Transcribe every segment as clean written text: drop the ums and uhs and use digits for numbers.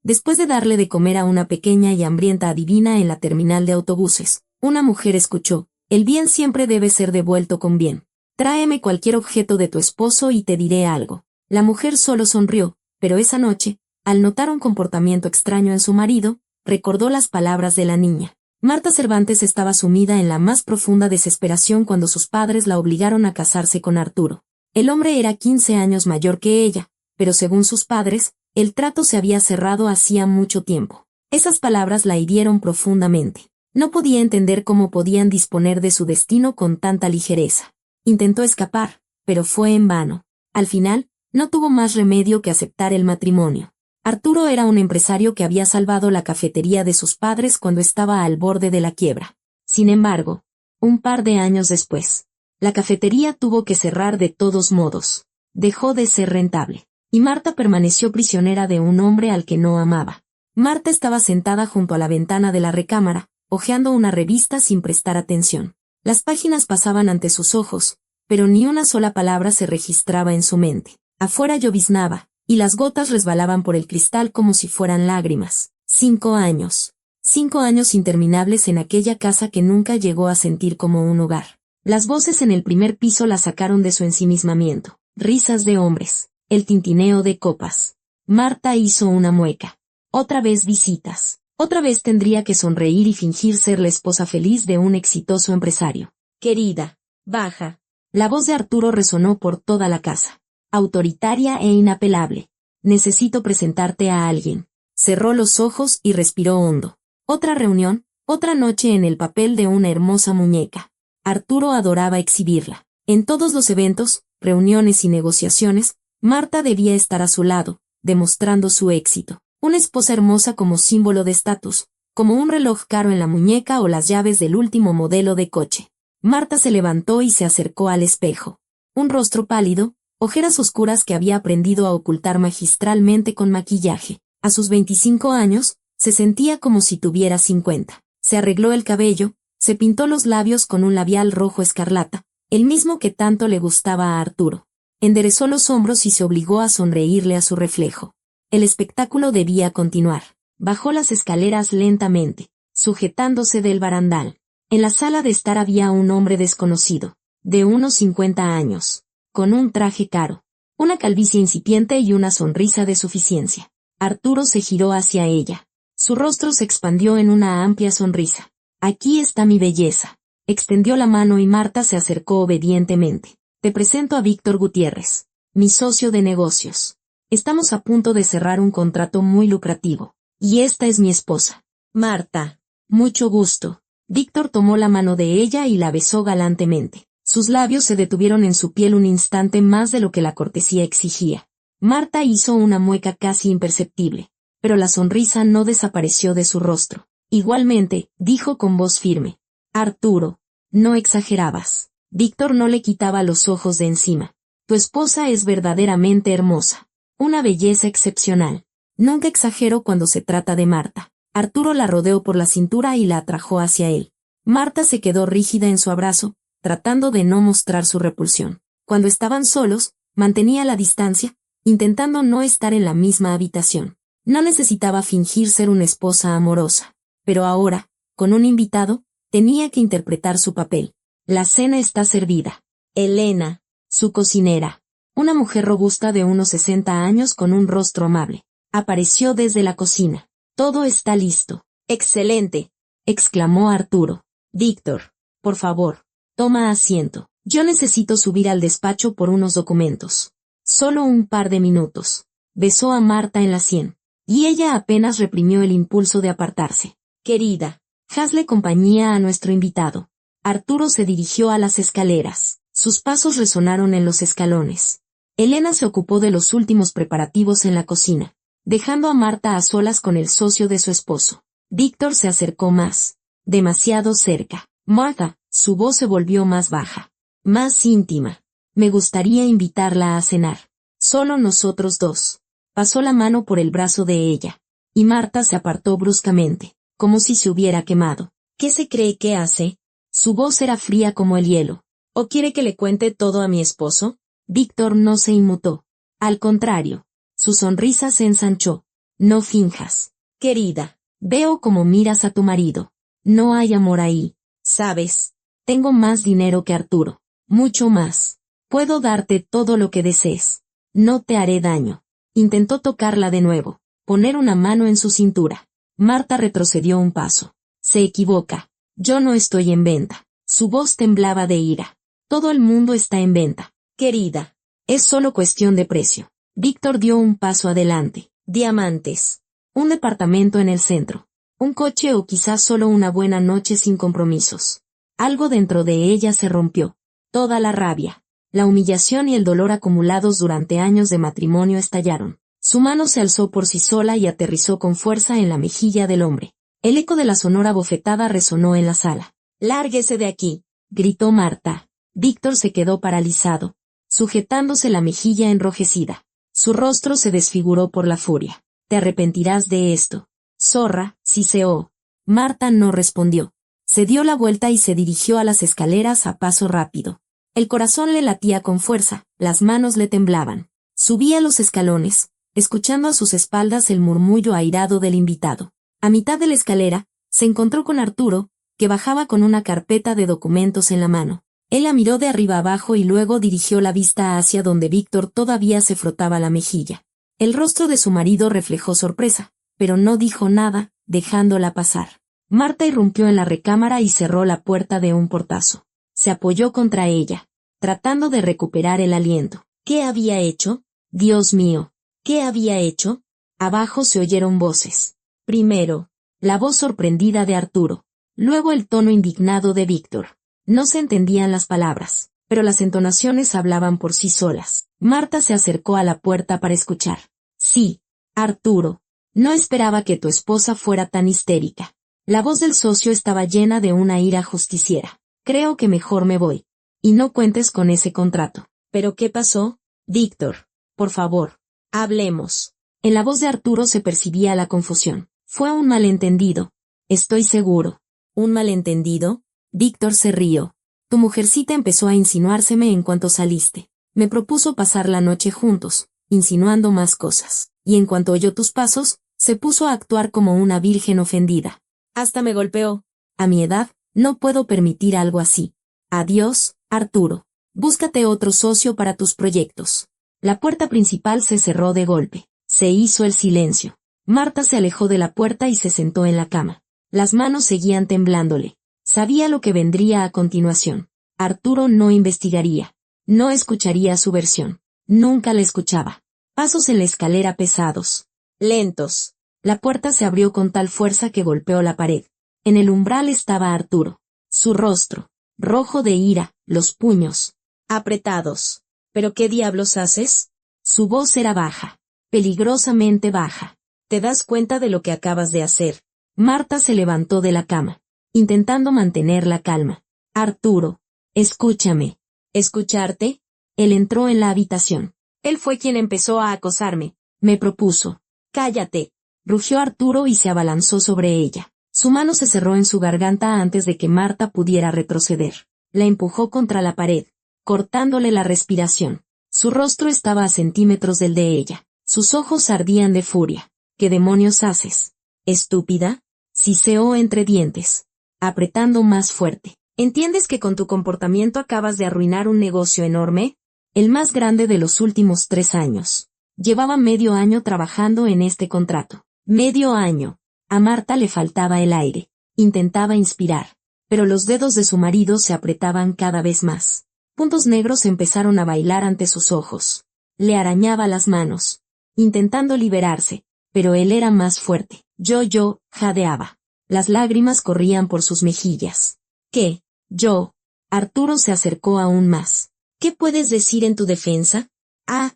Después de darle de comer a una pequeña y hambrienta adivina en la terminal de autobuses, una mujer escuchó: el bien siempre debe ser devuelto con bien. Tráeme cualquier objeto de tu esposo y te diré algo. La mujer solo sonrió, pero esa noche, al notar un comportamiento extraño en su marido, recordó las palabras de la niña. Marta Cervantes estaba sumida en la más profunda desesperación cuando sus padres la obligaron a casarse con Arturo. El hombre era 15 años mayor que ella, pero según sus padres, el trato se había cerrado hacía mucho tiempo. Esas palabras la hirieron profundamente. No podía entender cómo podían disponer de su destino con tanta ligereza. Intentó escapar, pero fue en vano. Al final, no tuvo más remedio que aceptar el matrimonio. Arturo era un empresario que había salvado la cafetería de sus padres cuando estaba al borde de la quiebra. Sin embargo, un par de años después, la cafetería tuvo que cerrar de todos modos. Dejó de ser rentable. Y Marta permaneció prisionera de un hombre al que no amaba. Marta estaba sentada junto a la ventana de la recámara, hojeando una revista sin prestar atención. Las páginas pasaban ante sus ojos, pero ni una sola palabra se registraba en su mente. Afuera lloviznaba, y las gotas resbalaban por el cristal como si fueran lágrimas. 5 años. 5 años interminables en aquella casa que nunca llegó a sentir como un hogar. Las voces en el primer piso la sacaron de su ensimismamiento. Risas de hombres. El tintineo de copas. Marta hizo una mueca. Otra vez visitas. Otra vez tendría que sonreír y fingir ser la esposa feliz de un exitoso empresario. Querida, baja. La voz de Arturo resonó por toda la casa. Autoritaria e inapelable. Necesito presentarte a alguien. Cerró los ojos y respiró hondo. Otra reunión, otra noche en el papel de una hermosa muñeca. Arturo adoraba exhibirla. En todos los eventos, reuniones y negociaciones, Marta debía estar a su lado, demostrando su éxito. Una esposa hermosa como símbolo de estatus, como un reloj caro en la muñeca o las llaves del último modelo de coche. Marta se levantó y se acercó al espejo. Un rostro pálido, ojeras oscuras que había aprendido a ocultar magistralmente con maquillaje. A sus 25 años, se sentía como si tuviera 50. Se arregló el cabello, se pintó los labios con un labial rojo escarlata, el mismo que tanto le gustaba a Arturo. Enderezó los hombros y se obligó a sonreírle a su reflejo. El espectáculo debía continuar. Bajó las escaleras lentamente, sujetándose del barandal. En la sala de estar había un hombre desconocido, de unos 50 años, con un traje caro, una calvicie incipiente y una sonrisa de suficiencia. Arturo se giró hacia ella. Su rostro se expandió en una amplia sonrisa. Aquí está mi belleza. Extendió la mano y Marta se acercó obedientemente. Te presento a Víctor Gutiérrez, mi socio de negocios. Estamos a punto de cerrar un contrato muy lucrativo. Y esta es mi esposa. Marta. Mucho gusto. Víctor tomó la mano de ella y la besó galantemente. Sus labios se detuvieron en su piel un instante más de lo que la cortesía exigía. Marta hizo una mueca casi imperceptible, pero la sonrisa no desapareció de su rostro. Igualmente, dijo con voz firme. Arturo, no exagerabas. Víctor no le quitaba los ojos de encima. Tu esposa es verdaderamente hermosa. Una belleza excepcional. Nunca exagero cuando se trata de Marta. Arturo la rodeó por la cintura y la atrajo hacia él. Marta se quedó rígida en su abrazo, tratando de no mostrar su repulsión. Cuando estaban solos, mantenía la distancia, intentando no estar en la misma habitación. No necesitaba fingir ser una esposa amorosa. Pero ahora, con un invitado, tenía que interpretar su papel. La cena está servida. Elena, su cocinera, una mujer robusta de unos 60 años con un rostro amable, apareció desde la cocina. Todo está listo. Excelente, exclamó Arturo. Víctor, por favor, toma asiento. Yo necesito subir al despacho por unos documentos. Solo un par de minutos. Besó a Marta en la sien, y ella apenas reprimió el impulso de apartarse. Querida, hazle compañía a nuestro invitado. Arturo se dirigió a las escaleras. Sus pasos resonaron en los escalones. Elena se ocupó de los últimos preparativos en la cocina, dejando a Marta a solas con el socio de su esposo. Víctor se acercó más, demasiado cerca. Marta, su voz se volvió más baja, más íntima. Me gustaría invitarla a cenar. Solo nosotros dos. Pasó la mano por el brazo de ella, y Marta se apartó bruscamente, como si se hubiera quemado. ¿Qué se cree que hace? Su voz era fría como el hielo. ¿O quiere que le cuente todo a mi esposo? Víctor no se inmutó. Al contrario, su sonrisa se ensanchó. No finjas. Querida, veo cómo miras a tu marido. No hay amor ahí. ¿Sabes? Tengo más dinero que Arturo. Mucho más. Puedo darte todo lo que desees. No te haré daño. Intentó tocarla de nuevo, poner una mano en su cintura. Marta retrocedió un paso. Se equivoca. Yo no estoy en venta. Su voz temblaba de ira. Todo el mundo está en venta. Querida, es solo cuestión de precio. Víctor dio un paso adelante. Diamantes. Un departamento en el centro. Un coche o quizás solo una buena noche sin compromisos. Algo dentro de ella se rompió. Toda la rabia, la humillación y el dolor acumulados durante años de matrimonio estallaron. Su mano se alzó por sí sola y aterrizó con fuerza en la mejilla del hombre. El eco de la sonora bofetada resonó en la sala. «¡Lárguese de aquí!», gritó Marta. Víctor se quedó paralizado, sujetándose la mejilla enrojecida. Su rostro se desfiguró por la furia. «Te arrepentirás de esto. Zorra», siseó. Marta no respondió. Se dio la vuelta y se dirigió a las escaleras a paso rápido. El corazón le latía con fuerza, las manos le temblaban. Subía los escalones, escuchando a sus espaldas el murmullo airado del invitado. A mitad de la escalera, se encontró con Arturo, que bajaba con una carpeta de documentos en la mano. Él la miró de arriba abajo y luego dirigió la vista hacia donde Víctor todavía se frotaba la mejilla. El rostro de su marido reflejó sorpresa, pero no dijo nada, dejándola pasar. Marta irrumpió en la recámara y cerró la puerta de un portazo. Se apoyó contra ella, tratando de recuperar el aliento. ¿Qué había hecho? Dios mío, ¿qué había hecho? Abajo se oyeron voces. Primero, la voz sorprendida de Arturo, luego el tono indignado de Víctor. No se entendían las palabras, pero las entonaciones hablaban por sí solas. Marta se acercó a la puerta para escuchar. Sí, Arturo. No esperaba que tu esposa fuera tan histérica. La voz del socio estaba llena de una ira justiciera. Creo que mejor me voy. Y no cuentes con ese contrato. ¿Pero qué pasó? Víctor, por favor, hablemos. En la voz de Arturo se percibía la confusión. Fue un malentendido. Estoy seguro. ¿Un malentendido? Víctor se rió. Tu mujercita empezó a insinuárseme en cuanto saliste. Me propuso pasar la noche juntos, insinuando más cosas. Y en cuanto oyó tus pasos, se puso a actuar como una virgen ofendida. Hasta me golpeó. A mi edad, no puedo permitir algo así. Adiós, Arturo. Búscate otro socio para tus proyectos. La puerta principal se cerró de golpe. Se hizo el silencio. Marta se alejó de la puerta y se sentó en la cama. Las manos seguían temblándole. Sabía lo que vendría a continuación. Arturo no investigaría. No escucharía su versión. Nunca la escuchaba. Pasos en la escalera pesados. Lentos. La puerta se abrió con tal fuerza que golpeó la pared. En el umbral estaba Arturo. Su rostro, rojo de ira, los puños apretados. ¿Pero qué diablos haces? Su voz era baja, peligrosamente baja. ¿Te das cuenta de lo que acabas de hacer? Marta se levantó de la cama, intentando mantener la calma. Arturo, escúchame. ¿Escucharte? Él entró en la habitación. Él fue quien empezó a acosarme. Me propuso. Cállate. Rugió Arturo y se abalanzó sobre ella. Su mano se cerró en su garganta antes de que Marta pudiera retroceder. La empujó contra la pared, cortándole la respiración. Su rostro estaba a centímetros del de ella. Sus ojos ardían de furia. ¿Qué demonios haces? ¿Estúpida? Siseó entre dientes, apretando más fuerte. ¿Entiendes que con tu comportamiento acabas de arruinar un negocio enorme? El más grande de los últimos 3 años. Llevaba medio año trabajando en este contrato. Medio año. A Marta le faltaba el aire. Intentaba inspirar, pero los dedos de su marido se apretaban cada vez más. Puntos negros empezaron a bailar ante sus ojos. Le arañaba las manos, intentando liberarse, pero él era más fuerte. Yo, jadeaba. Las lágrimas corrían por sus mejillas. ¿Qué? Yo. Arturo se acercó aún más. ¿Qué puedes decir en tu defensa?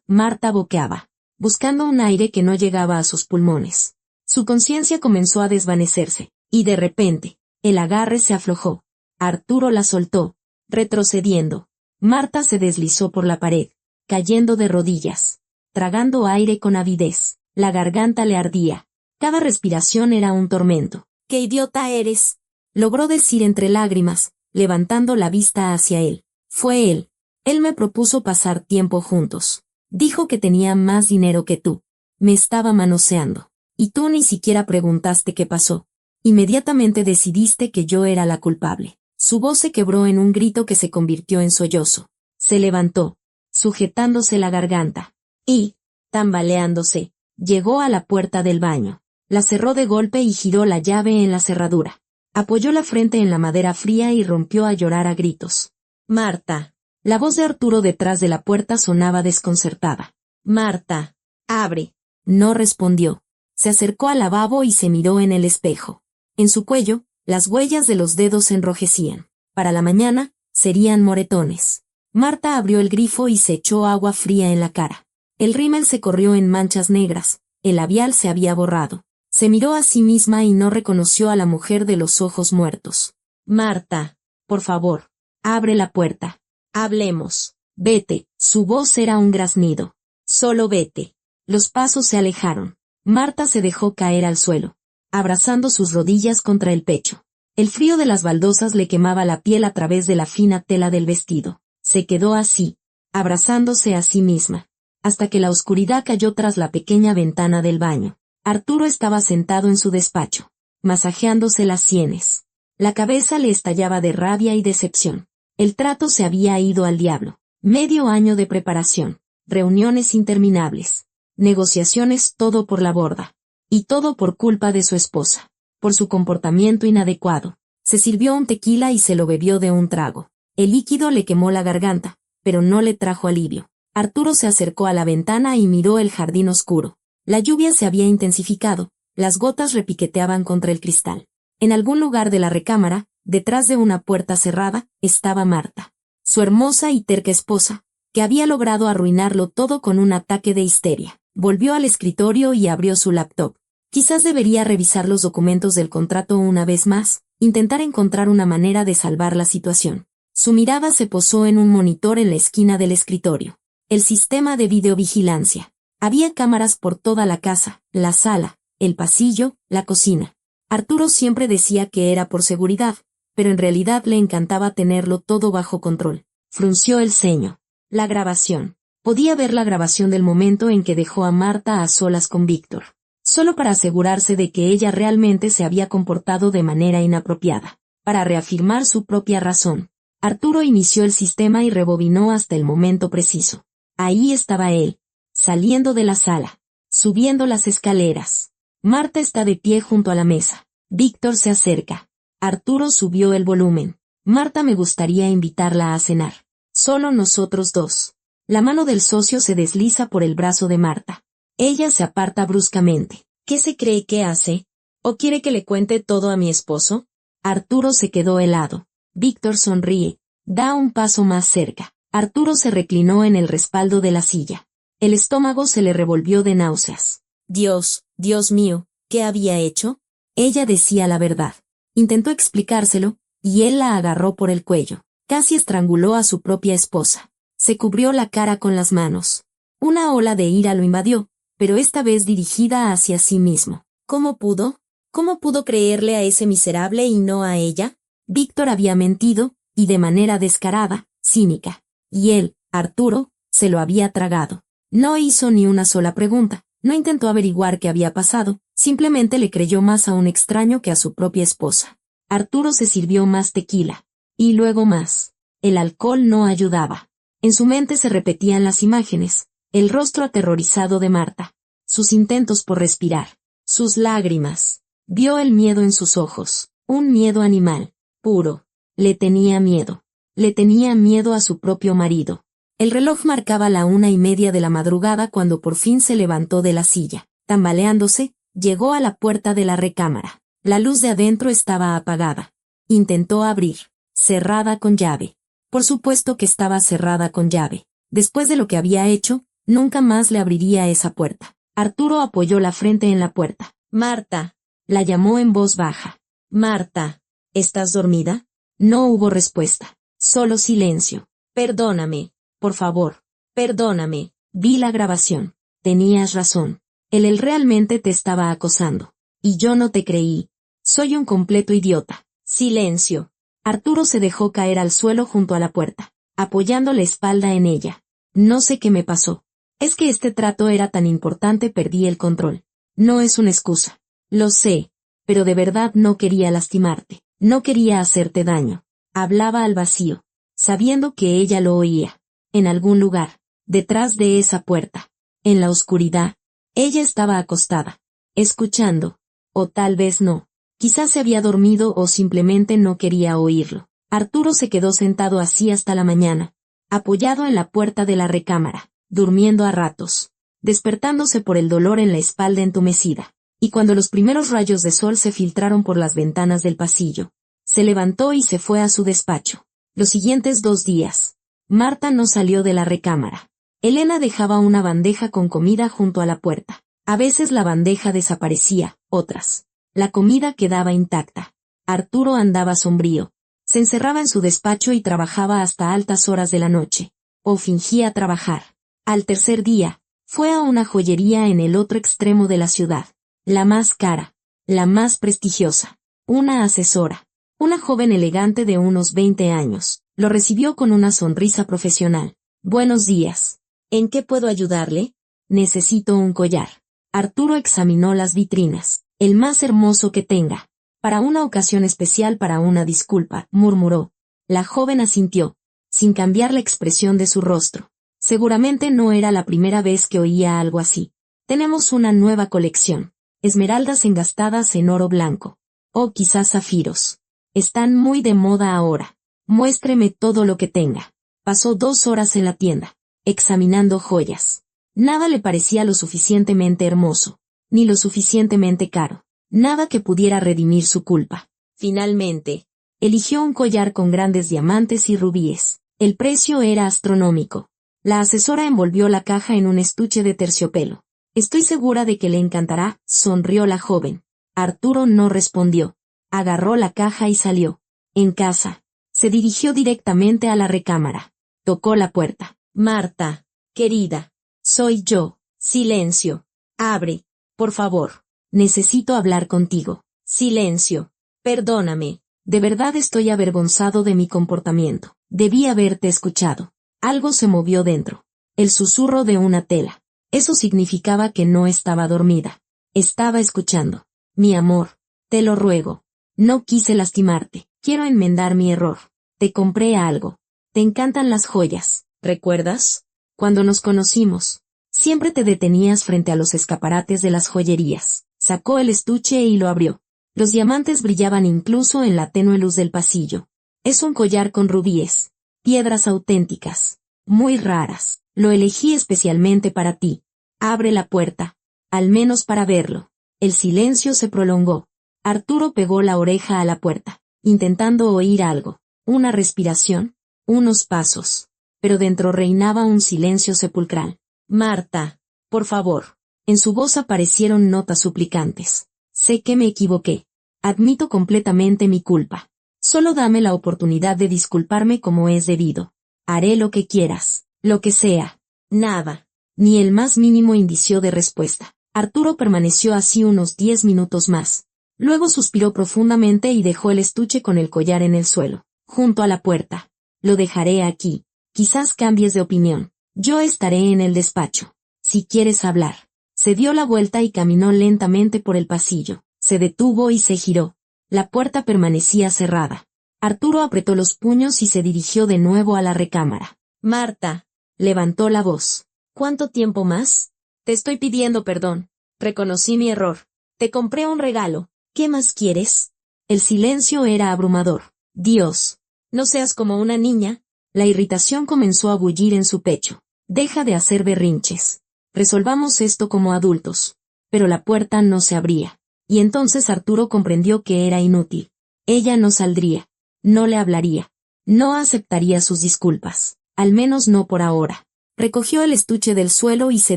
Marta boqueaba, buscando un aire que no llegaba a sus pulmones. Su conciencia comenzó a desvanecerse, y de repente, el agarre se aflojó. Arturo la soltó, retrocediendo. Marta se deslizó por la pared, cayendo de rodillas, tragando aire con avidez. La garganta le ardía. Cada respiración era un tormento. ¡Qué idiota eres!, logró decir entre lágrimas, levantando la vista hacia él. Fue él. Él me propuso pasar tiempo juntos. Dijo que tenía más dinero que tú. Me estaba manoseando. Y tú ni siquiera preguntaste qué pasó. Inmediatamente decidiste que yo era la culpable. Su voz se quebró en un grito que se convirtió en sollozo. Se levantó, sujetándose la garganta, y, tambaleándose, llegó a la puerta del baño. La cerró de golpe y giró la llave en la cerradura. Apoyó la frente en la madera fría y rompió a llorar a gritos. Marta. La voz de Arturo detrás de la puerta sonaba desconcertada. Marta. Abre. No respondió. Se acercó al lavabo y se miró en el espejo. En su cuello, las huellas de los dedos se enrojecían. Para la mañana, serían moretones. Marta abrió el grifo y se echó agua fría en la cara. El rímel se corrió en manchas negras, el labial se había borrado. Se miró a sí misma y no reconoció a la mujer de los ojos muertos. Marta, por favor, abre la puerta. Hablemos. Vete. Su voz era un graznido. Solo vete. Los pasos se alejaron. Marta se dejó caer al suelo, abrazando sus rodillas contra el pecho. El frío de las baldosas le quemaba la piel a través de la fina tela del vestido. Se quedó así, abrazándose a sí misma, hasta que la oscuridad cayó tras la pequeña ventana del baño. Arturo estaba sentado en su despacho, masajeándose las sienes. La cabeza le estallaba de rabia y decepción. El trato se había ido al diablo. Medio año de preparación, reuniones interminables, negociaciones, todo por la borda. Y todo por culpa de su esposa, por su comportamiento inadecuado. Se sirvió un tequila y se lo bebió de un trago. El líquido le quemó la garganta, pero no le trajo alivio. Arturo se acercó a la ventana y miró el jardín oscuro. La lluvia se había intensificado, las gotas repiqueteaban contra el cristal. En algún lugar de la recámara, detrás de una puerta cerrada, estaba Marta, su hermosa y terca esposa, que había logrado arruinarlo todo con un ataque de histeria. Volvió al escritorio y abrió su laptop. Quizás debería revisar los documentos del contrato una vez más, intentar encontrar una manera de salvar la situación. Su mirada se posó en un monitor en la esquina del escritorio. El sistema de videovigilancia. Había cámaras por toda la casa, la sala, el pasillo, la cocina. Arturo siempre decía que era por seguridad, pero en realidad le encantaba tenerlo todo bajo control. Frunció el ceño. La grabación. Podía ver la grabación del momento en que dejó a Marta a solas con Víctor, solo para asegurarse de que ella realmente se había comportado de manera inapropiada. Para reafirmar su propia razón, Arturo inició el sistema y rebobinó hasta el momento preciso. Ahí estaba él, saliendo de la sala, subiendo las escaleras. Marta está de pie junto a la mesa. Víctor se acerca. Arturo subió el volumen. Marta, me gustaría invitarla a cenar. Solo nosotros dos. La mano del socio se desliza por el brazo de Marta. Ella se aparta bruscamente. ¿Qué se cree que hace? ¿O quiere que le cuente todo a mi esposo? Arturo se quedó helado. Víctor sonríe. Da un paso más cerca. Arturo se reclinó en el respaldo de la silla. El estómago se le revolvió de náuseas. Dios mío, ¿qué había hecho? Ella decía la verdad. Intentó explicárselo, y él la agarró por el cuello. Casi estranguló a su propia esposa. Se cubrió la cara con las manos. Una ola de ira lo invadió, pero esta vez dirigida hacia sí mismo. ¿Cómo pudo? ¿Cómo pudo creerle a ese miserable y no a ella? Víctor había mentido, y de manera descarada, cínica. Y él, Arturo, se lo había tragado. No hizo ni una sola pregunta, no intentó averiguar qué había pasado, simplemente le creyó más a un extraño que a su propia esposa. Arturo se sirvió más tequila. Y luego más. El alcohol no ayudaba. En su mente se repetían las imágenes, el rostro aterrorizado de Marta, sus intentos por respirar, sus lágrimas. Vio el miedo en sus ojos, un miedo animal, puro. Le tenía miedo. Le tenía miedo a su propio marido. El reloj marcaba la 1:30 de la madrugada cuando por fin se levantó de la silla. Tambaleándose, llegó a la puerta de la recámara. La luz de adentro estaba apagada. Intentó abrir. Cerrada con llave. Por supuesto que estaba cerrada con llave. Después de lo que había hecho, nunca más le abriría esa puerta. Arturo apoyó la frente en la puerta. Marta. La llamó en voz baja. Marta. ¿Estás dormida? No hubo respuesta. Solo silencio. Perdóname. Por favor. Perdóname. Vi la grabación. Tenías razón. Él realmente te estaba acosando. Y yo no te creí. Soy un completo idiota. Silencio. Arturo se dejó caer al suelo junto a la puerta, apoyando la espalda en ella. No sé qué me pasó. Es que este trato era tan importante, perdí el control. No es una excusa. Lo sé, pero de verdad no quería lastimarte. No quería hacerte daño. Hablaba al vacío, sabiendo que ella lo oía. En algún lugar, detrás de esa puerta, en la oscuridad, ella estaba acostada, escuchando. O tal vez no. Quizás se había dormido o simplemente no quería oírlo. Arturo se quedó sentado así hasta la mañana, apoyado en la puerta de la recámara, durmiendo a ratos, despertándose por el dolor en la espalda entumecida. Y cuando los primeros rayos de sol se filtraron por las ventanas del pasillo, se levantó y se fue a su despacho. Los siguientes 2 días, Marta no salió de la recámara. Elena dejaba una bandeja con comida junto a la puerta. A veces la bandeja desaparecía, otras. La comida quedaba intacta. Arturo andaba sombrío. Se encerraba en su despacho y trabajaba hasta altas horas de la noche. O fingía trabajar. Al tercer día, fue a una joyería en el otro extremo de la ciudad. La más cara, la más prestigiosa. Una asesora, una joven elegante de unos 20 años, lo recibió con una sonrisa profesional. Buenos días. ¿En qué puedo ayudarle? Necesito un collar. Arturo examinó las vitrinas. El más hermoso que tenga. Para una ocasión especial, para una disculpa, murmuró. La joven asintió, sin cambiar la expresión de su rostro. Seguramente no era la primera vez que oía algo así. Tenemos una nueva colección. Esmeraldas engastadas en oro blanco. O quizás zafiros. Están muy de moda ahora. Muéstreme todo lo que tenga. Pasó 2 horas en la tienda, examinando joyas. Nada le parecía lo suficientemente hermoso, ni lo suficientemente caro. Nada que pudiera redimir su culpa. Finalmente, eligió un collar con grandes diamantes y rubíes. El precio era astronómico. La asesora envolvió la caja en un estuche de terciopelo. Estoy segura de que le encantará, sonrió la joven. Arturo no respondió. Agarró la caja y salió. En casa, se dirigió directamente a la recámara. Tocó la puerta. Marta, querida, soy yo. Silencio. Abre, por favor. Necesito hablar contigo. Silencio. Perdóname. De verdad estoy avergonzado de mi comportamiento. Debí haberte escuchado. Algo se movió dentro. El susurro de una tela. Eso significaba que no estaba dormida. Estaba escuchando. Mi amor, te lo ruego. No quise lastimarte. Quiero enmendar mi error. Te compré algo. Te encantan las joyas, ¿recuerdas? Cuando nos conocimos, siempre te detenías frente a los escaparates de las joyerías. Sacó el estuche y lo abrió. Los diamantes brillaban incluso en la tenue luz del pasillo. Es un collar con rubíes. Piedras auténticas. Muy raras. Lo elegí especialmente para ti. Abre la puerta. Al menos para verlo. El silencio se prolongó. Arturo pegó la oreja a la puerta, intentando oír algo. Una respiración. Unos pasos. Pero dentro reinaba un silencio sepulcral. Marta, por favor. En su voz aparecieron notas suplicantes. Sé que me equivoqué. Admito completamente mi culpa. Solo dame la oportunidad de disculparme como es debido. Haré lo que quieras. Lo que sea. Nada. Ni el más mínimo indicio de respuesta. Arturo permaneció así unos 10 minutos más. Luego suspiró profundamente y dejó el estuche con el collar en el suelo, junto a la puerta. Lo dejaré aquí. Quizás cambies de opinión. Yo estaré en el despacho. Si quieres hablar. Se dio la vuelta y caminó lentamente por el pasillo. Se detuvo y se giró. La puerta permanecía cerrada. Arturo apretó los puños y se dirigió de nuevo a la recámara. Marta. Levantó la voz. ¿Cuánto tiempo más? Te estoy pidiendo perdón. Reconocí mi error. Te compré un regalo. ¿Qué más quieres? El silencio era abrumador. Dios. No seas como una niña. La irritación comenzó a bullir en su pecho. Deja de hacer berrinches. Resolvamos esto como adultos. Pero la puerta no se abría. Y entonces Arturo comprendió que era inútil. Ella no saldría. No le hablaría. No aceptaría sus disculpas. Al menos no por ahora. Recogió el estuche del suelo y se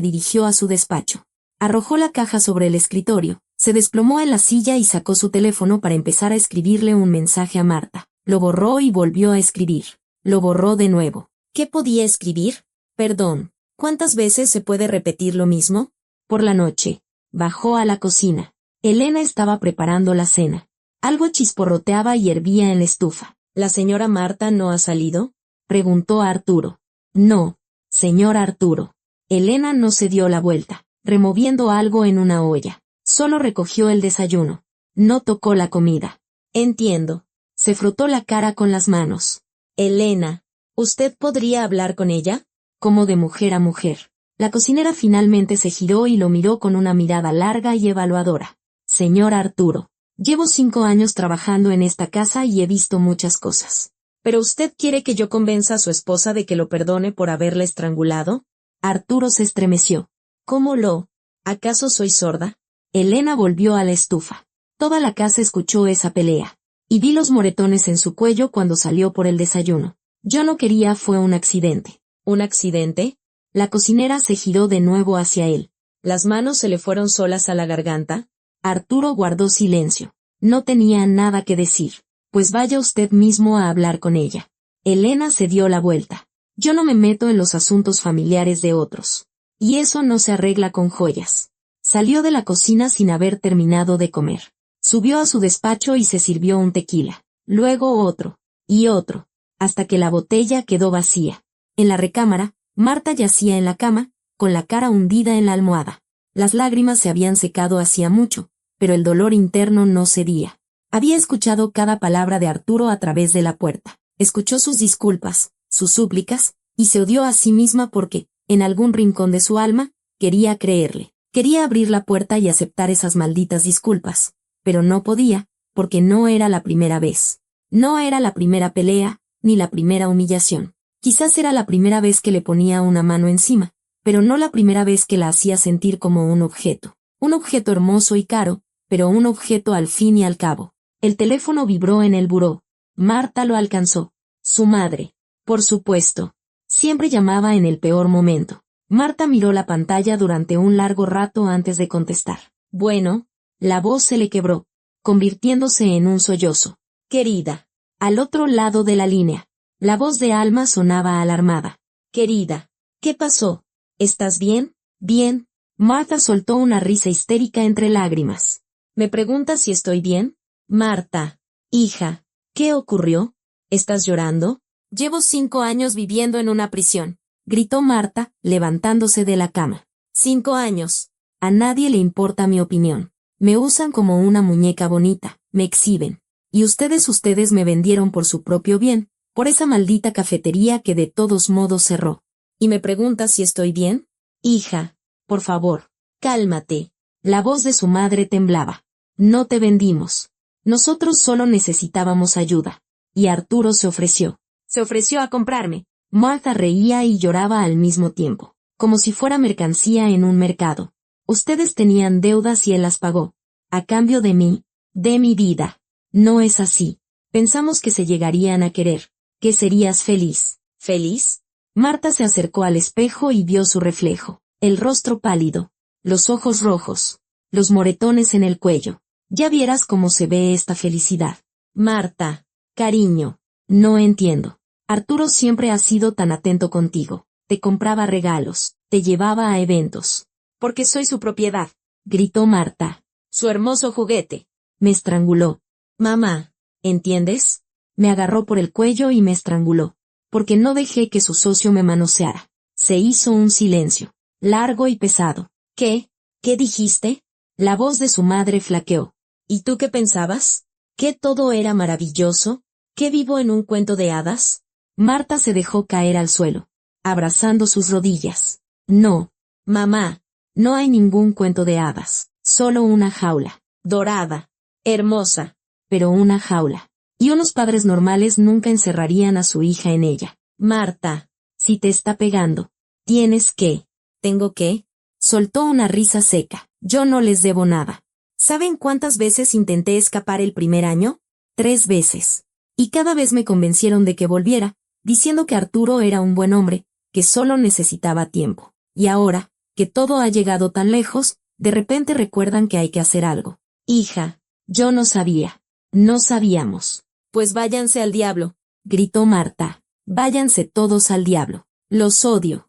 dirigió a su despacho. Arrojó la caja sobre el escritorio, se desplomó en la silla y sacó su teléfono para empezar a escribirle un mensaje a Marta. Lo borró y volvió a escribir. Lo borró de nuevo. ¿Qué podía escribir? Perdón. ¿Cuántas veces se puede repetir lo mismo? Por la noche. Bajó a la cocina. Elena estaba preparando la cena. Algo chisporroteaba y hervía en la estufa. ¿La señora Marta no ha salido? Preguntó a Arturo. No, señor Arturo. Elena no se dio la vuelta, removiendo algo en una olla. Solo recogió el desayuno. No tocó la comida. Entiendo. Se frotó la cara con las manos. Elena, ¿usted podría hablar con ella? Como de mujer a mujer. La cocinera finalmente se giró y lo miró con una mirada larga y evaluadora. Señor Arturo, llevo 5 años trabajando en esta casa y he visto muchas cosas. ¿Pero usted quiere que yo convenza a su esposa de que lo perdone por haberla estrangulado? Arturo se estremeció. ¿Cómo lo? ¿Acaso soy sorda? Elena volvió a la estufa. Toda la casa escuchó esa pelea. Y vi los moretones en su cuello cuando salió por el desayuno. Yo no quería, fue un accidente. ¿Un accidente? La cocinera se giró de nuevo hacia él. ¿Las manos se le fueron solas a la garganta? Arturo guardó silencio. No tenía nada que decir. Pues vaya usted mismo a hablar con ella. Elena se dio la vuelta. Yo no me meto en los asuntos familiares de otros. Y eso no se arregla con joyas. Salió de la cocina sin haber terminado de comer. Subió a su despacho y se sirvió un tequila. Luego otro. Y otro. Hasta que la botella quedó vacía. En la recámara, Marta yacía en la cama, con la cara hundida en la almohada. Las lágrimas se habían secado hacía mucho, pero el dolor interno no cedía. Había escuchado cada palabra de Arturo a través de la puerta. Escuchó sus disculpas, sus súplicas, y se odió a sí misma porque, en algún rincón de su alma, quería creerle. Quería abrir la puerta y aceptar esas malditas disculpas, pero no podía, porque no era la primera vez. No era la primera pelea, ni la primera humillación. Quizás era la primera vez que le ponía una mano encima, pero no la primera vez que la hacía sentir como un objeto. Un objeto hermoso y caro, pero un objeto al fin y al cabo. El teléfono vibró en el buró. Marta lo alcanzó. Su madre. Por supuesto. Siempre llamaba en el peor momento. Marta miró la pantalla durante un largo rato antes de contestar. Bueno, la voz se le quebró, convirtiéndose en un sollozo. Querida. Al otro lado de la línea. La voz de Alma sonaba alarmada. Querida. ¿Qué pasó? ¿Estás bien? Bien. Marta soltó una risa histérica entre lágrimas. ¿Me preguntas si estoy bien? Marta. Hija. ¿Qué ocurrió? ¿Estás llorando? Llevo 5 años viviendo en una prisión, gritó Marta, levantándose de la cama. 5 años. A nadie le importa mi opinión. Me usan como una muñeca bonita, me exhiben. Y ustedes me vendieron por su propio bien, por esa maldita cafetería que de todos modos cerró. ¿Y me preguntas si estoy bien? Hija, por favor, cálmate. La voz de su madre temblaba. No te vendimos. Nosotros solo necesitábamos ayuda. Y Arturo se ofreció. Se ofreció a comprarme. Marta reía y lloraba al mismo tiempo, como si fuera mercancía en un mercado. Ustedes tenían deudas y él las pagó. A cambio de mí, de mi vida. No es así. Pensamos que se llegarían a querer, que serías feliz. ¿Feliz? Marta se acercó al espejo y vio su reflejo. El rostro pálido, los ojos rojos, los moretones en el cuello. Ya vieras cómo se ve esta felicidad. Marta, cariño, no entiendo. Arturo siempre ha sido tan atento contigo. Te compraba regalos, te llevaba a eventos. Porque soy su propiedad, gritó Marta. Su hermoso juguete. Me estranguló. Mamá, ¿entiendes? Me agarró por el cuello y me estranguló. Porque no dejé que su socio me manoseara. Se hizo un silencio, largo y pesado. ¿Qué? ¿Qué dijiste? La voz de su madre flaqueó. ¿Y tú qué pensabas? ¿Que todo era maravilloso? ¿Que vivo en un cuento de hadas? Marta se dejó caer al suelo, abrazando sus rodillas. No, mamá, no hay ningún cuento de hadas, solo una jaula, dorada, hermosa, pero una jaula. Y unos padres normales nunca encerrarían a su hija en ella. Marta, si te está pegando, tienes que. ¿Tengo que? Soltó una risa seca. Yo no les debo nada. ¿Saben cuántas veces intenté escapar el primer año? 3 veces. Y cada vez me convencieron de que volviera, diciendo que Arturo era un buen hombre, que solo necesitaba tiempo. Y ahora, que todo ha llegado tan lejos, de repente recuerdan que hay que hacer algo. Hija, yo no sabía. No sabíamos. Pues váyanse al diablo, gritó Marta. Váyanse todos al diablo. Los odio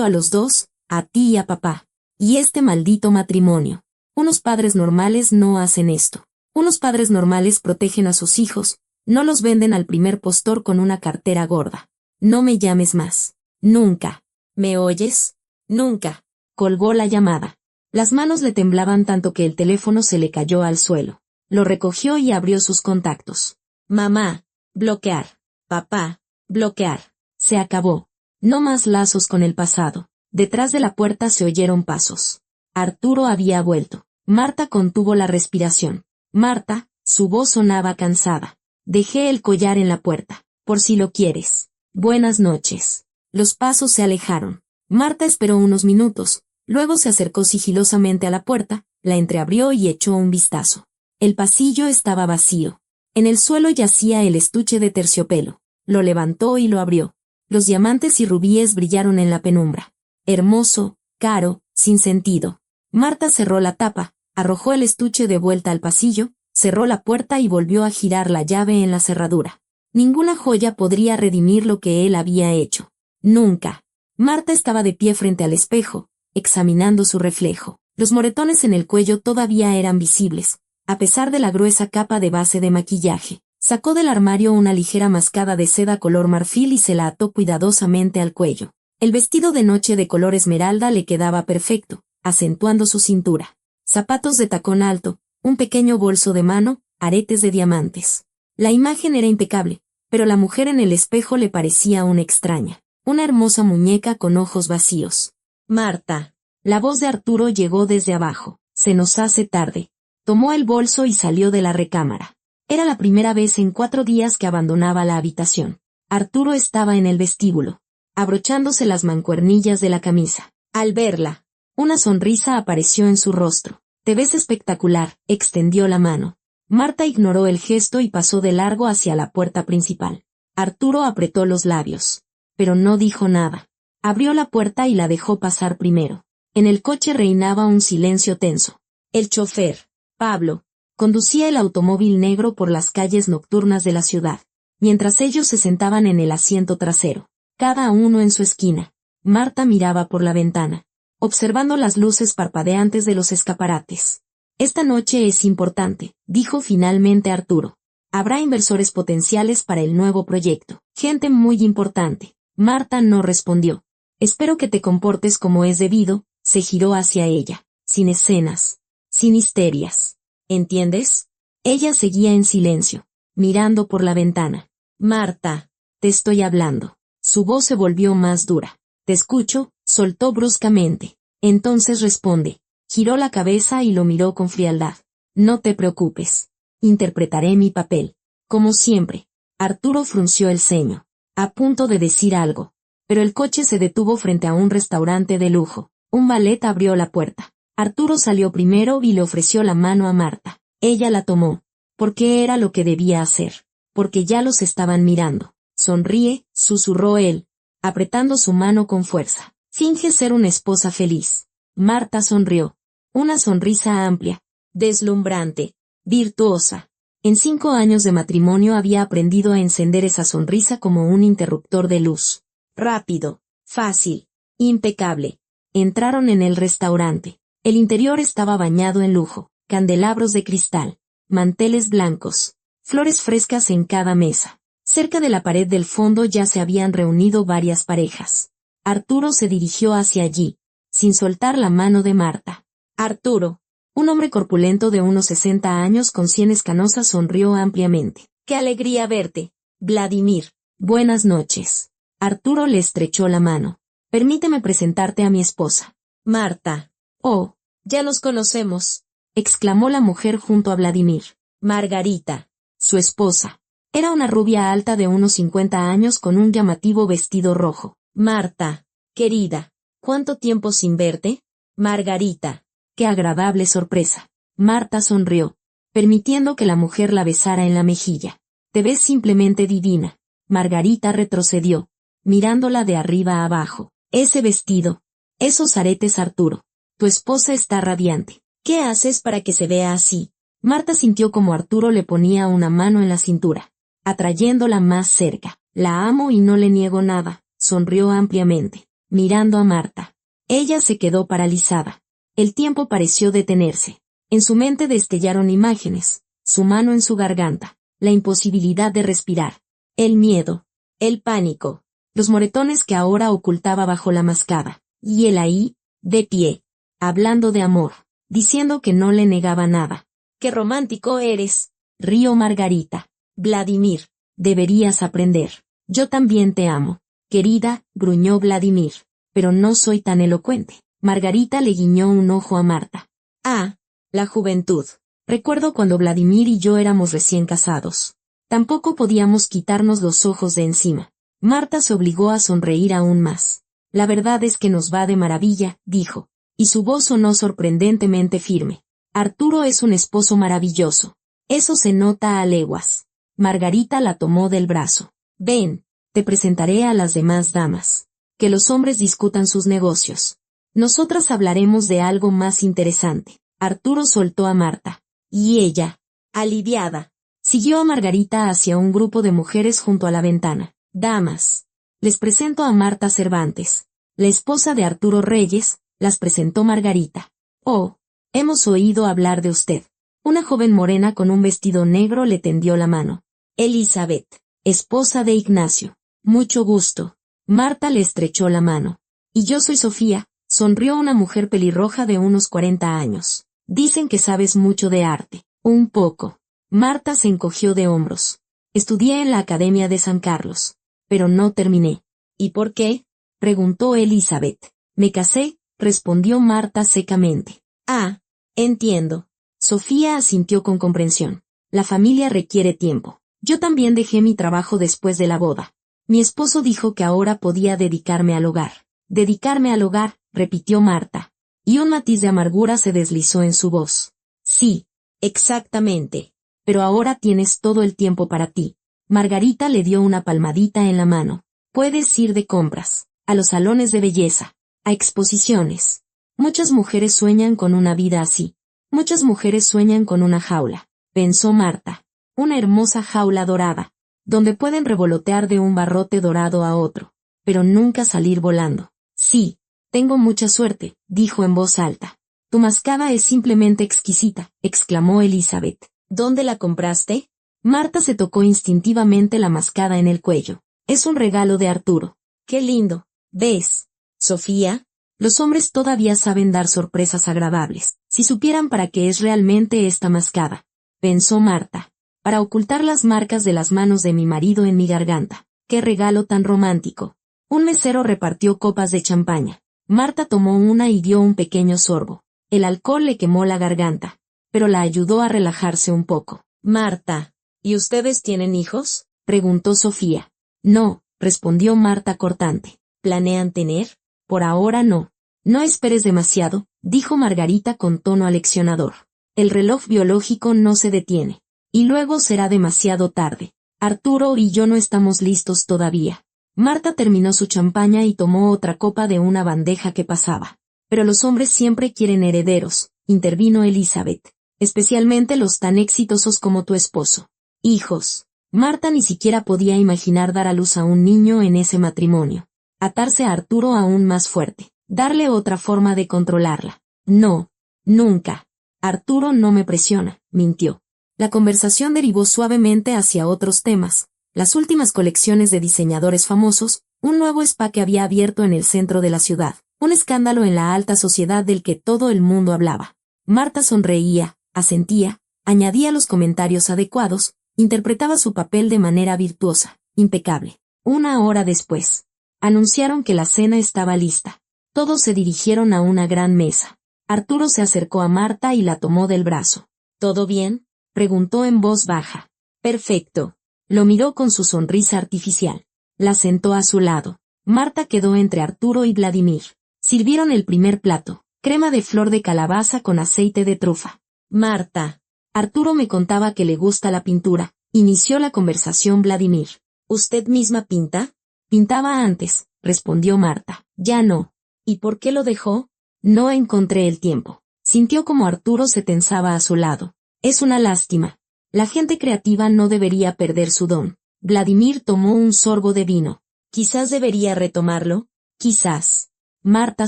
a los dos, a ti y a papá. Y este maldito matrimonio. Unos padres normales no hacen esto. Unos padres normales protegen a sus hijos, no los venden al primer postor con una cartera gorda. No me llames más. Nunca. ¿Me oyes? Nunca. Colgó la llamada. Las manos le temblaban tanto que el teléfono se le cayó al suelo. Lo recogió y abrió sus contactos. Mamá, bloquear. Papá, bloquear. Se acabó. No más lazos con el pasado. Detrás de la puerta se oyeron pasos. Arturo había vuelto. Marta contuvo la respiración. Marta, su voz sonaba cansada. Dejé el collar en la puerta, por si lo quieres. Buenas noches. Los pasos se alejaron. Marta esperó unos minutos, luego se acercó sigilosamente a la puerta, la entreabrió y echó un vistazo. El pasillo estaba vacío. En el suelo yacía el estuche de terciopelo. Lo levantó y lo abrió. Los diamantes y rubíes brillaron en la penumbra. Hermoso, caro, sin sentido. Marta cerró la tapa, arrojó el estuche de vuelta al pasillo, cerró la puerta y volvió a girar la llave en la cerradura. Ninguna joya podría redimir lo que él había hecho. Nunca. Marta estaba de pie frente al espejo, examinando su reflejo. Los moretones en el cuello todavía eran visibles, a pesar de la gruesa capa de base de maquillaje. Sacó del armario una ligera mascada de seda color marfil y se la ató cuidadosamente al cuello. El vestido de noche de color esmeralda le quedaba perfecto, acentuando su cintura. Zapatos de tacón alto, un pequeño bolso de mano, aretes de diamantes. La imagen era impecable, pero la mujer en el espejo le parecía una extraña. Una hermosa muñeca con ojos vacíos. Marta. La voz de Arturo llegó desde abajo. Se nos hace tarde. Tomó el bolso y salió de la recámara. Era la primera vez en 4 días que abandonaba la habitación. Arturo estaba en el vestíbulo, abrochándose las mancuernillas de la camisa. Al verla, una sonrisa apareció en su rostro. Te ves espectacular, extendió la mano. Marta ignoró el gesto y pasó de largo hacia la puerta principal. Arturo apretó los labios, pero no dijo nada. Abrió la puerta y la dejó pasar primero. En el coche reinaba un silencio tenso. El chofer, Pablo, conducía el automóvil negro por las calles nocturnas de la ciudad, mientras ellos se sentaban en el asiento trasero, cada uno en su esquina. Marta miraba por la ventana, observando las luces parpadeantes de los escaparates. Esta noche es importante, dijo finalmente Arturo. Habrá inversores potenciales para el nuevo proyecto, gente muy importante. Marta no respondió. Espero que te comportes como es debido, se giró hacia ella, sin escenas, sin histerias. ¿Entiendes? Ella seguía en silencio, mirando por la ventana. Marta, te estoy hablando. Su voz se volvió más dura. Te escucho, soltó bruscamente. Entonces responde. Giró la cabeza y lo miró con frialdad. No te preocupes. Interpretaré mi papel. Como siempre. Arturo frunció el ceño, a punto de decir algo. Pero el coche se detuvo frente a un restaurante de lujo. Un valet abrió la puerta. Arturo salió primero y le ofreció la mano a Marta. Ella la tomó. Porque era lo que debía hacer. Porque ya los estaban mirando. Sonríe, susurró él, apretando su mano con fuerza. Finge ser una esposa feliz. Marta sonrió. Una sonrisa amplia, deslumbrante, virtuosa. En 5 años de matrimonio había aprendido a encender esa sonrisa como un interruptor de luz. Rápido, fácil, impecable. Entraron en el restaurante. El interior estaba bañado en lujo, candelabros de cristal, manteles blancos, flores frescas en cada mesa. Cerca de la pared del fondo ya se habían reunido varias parejas. Arturo se dirigió hacia allí, sin soltar la mano de Marta. Arturo, un hombre corpulento de unos 60 años con sienes canosas, sonrió ampliamente. ¡Qué alegría verte, Vladimir! Buenas noches. Arturo le estrechó la mano. Permíteme presentarte a mi esposa. Marta. Oh, ya nos conocemos, exclamó la mujer junto a Vladimir. Margarita, su esposa. Era una rubia alta de unos 50 años con un llamativo vestido rojo. Marta, querida, ¿cuánto tiempo sin verte? Margarita. ¡Qué agradable sorpresa! Marta sonrió, permitiendo que la mujer la besara en la mejilla. Te ves simplemente divina. Margarita retrocedió, mirándola de arriba a abajo. Ese vestido, esos aretes, Arturo. Tu esposa está radiante. ¿Qué haces para que se vea así? Marta sintió como Arturo le ponía una mano en la cintura, atrayéndola más cerca. La amo y no le niego nada, sonrió ampliamente, mirando a Marta. Ella se quedó paralizada. El tiempo pareció detenerse. En su mente destellaron imágenes, su mano en su garganta, la imposibilidad de respirar, el miedo, el pánico, los moretones que ahora ocultaba bajo la mascada, y él ahí, de pie, hablando de amor, diciendo que no le negaba nada. ¡Qué romántico eres!, rió Margarita. Vladimir, deberías aprender. Yo también te amo, querida, gruñó Vladimir, pero no soy tan elocuente. Margarita le guiñó un ojo a Marta. Ah, la juventud. Recuerdo cuando Vladimir y yo éramos recién casados. Tampoco podíamos quitarnos los ojos de encima. Marta se obligó a sonreír aún más. La verdad es que nos va de maravilla, dijo, y su voz sonó sorprendentemente firme. Arturo es un esposo maravilloso. Eso se nota a leguas. Margarita la tomó del brazo. Ven, te presentaré a las demás damas. Que los hombres discutan sus negocios. Nosotras hablaremos de algo más interesante. Arturo soltó a Marta. Y ella, aliviada, siguió a Margarita hacia un grupo de mujeres junto a la ventana. Damas, les presento a Marta Cervantes, la esposa de Arturo Reyes, las presentó Margarita. Oh, hemos oído hablar de usted. Una joven morena con un vestido negro le tendió la mano. Elizabeth, esposa de Ignacio. Mucho gusto. Marta le estrechó la mano. Y yo soy Sofía, sonrió una mujer pelirroja de unos 40 años. Dicen que sabes mucho de arte. Un poco. Marta se encogió de hombros. Estudié en la Academia de San Carlos, pero no terminé. ¿Y por qué?, preguntó Elizabeth. Me casé, respondió Marta secamente. Ah, entiendo. Sofía asintió con comprensión. La familia requiere tiempo. Yo también dejé mi trabajo después de la boda. Mi esposo dijo que ahora podía dedicarme al hogar. Dedicarme al hogar, repitió Marta. Y un matiz de amargura se deslizó en su voz. Sí, exactamente. Pero ahora tienes todo el tiempo para ti. Margarita le dio una palmadita en la mano. Puedes ir de compras, a los salones de belleza, a exposiciones. Muchas mujeres sueñan con una vida así. Muchas mujeres sueñan con una jaula, pensó Marta. Una hermosa jaula dorada, donde pueden revolotear de un barrote dorado a otro, pero nunca salir volando. Sí, tengo mucha suerte, dijo en voz alta. Tu mascada es simplemente exquisita, exclamó Elizabeth. ¿Dónde la compraste? Marta se tocó instintivamente la mascada en el cuello. Es un regalo de Arturo. ¡Qué lindo! ¿Ves, Sofía? Los hombres todavía saben dar sorpresas agradables. Si supieran para qué es realmente esta mascada, pensó Marta. Para ocultar las marcas de las manos de mi marido en mi garganta. ¡Qué regalo tan romántico! Un mesero repartió copas de champaña. Marta tomó una y dio un pequeño sorbo. El alcohol le quemó la garganta, pero la ayudó a relajarse un poco. Marta, ¿y ustedes tienen hijos?, preguntó Sofía. No, respondió Marta cortante. ¿Planean tener? Por ahora no. No esperes demasiado, dijo Margarita con tono aleccionador. El reloj biológico no se detiene. Y luego será demasiado tarde. Arturo y yo no estamos listos todavía. Marta terminó su champaña y tomó otra copa de una bandeja que pasaba. Pero los hombres siempre quieren herederos, intervino Elizabeth. Especialmente los tan exitosos como tu esposo. Hijos. Marta ni siquiera podía imaginar dar a luz a un niño en ese matrimonio. Atarse a Arturo aún más fuerte. Darle otra forma de controlarla. No. Nunca. Arturo no me presiona, mintió. La conversación derivó suavemente hacia otros temas. Las últimas colecciones de diseñadores famosos, un nuevo spa que había abierto en el centro de la ciudad, un escándalo en la alta sociedad del que todo el mundo hablaba. Marta sonreía, asentía, añadía los comentarios adecuados, interpretaba su papel de manera virtuosa, impecable. Una hora después, anunciaron que la cena estaba lista. Todos se dirigieron a una gran mesa. Arturo se acercó a Marta y la tomó del brazo. ¿Todo bien?, preguntó en voz baja. Perfecto. Lo miró con su sonrisa artificial. La sentó a su lado. Marta quedó entre Arturo y Vladimir. Sirvieron el primer plato, crema de flor de calabaza con aceite de trufa. Marta. Arturo me contaba que le gusta la pintura. Inició la conversación Vladimir. ¿Usted misma pinta? Pintaba antes, respondió Marta. Ya no. ¿Y por qué lo dejó? No encontré el tiempo. Sintió como Arturo se tensaba a su lado. Es una lástima. La gente creativa no debería perder su don. Vladimir tomó un sorbo de vino. Quizás debería retomarlo. Quizás. Marta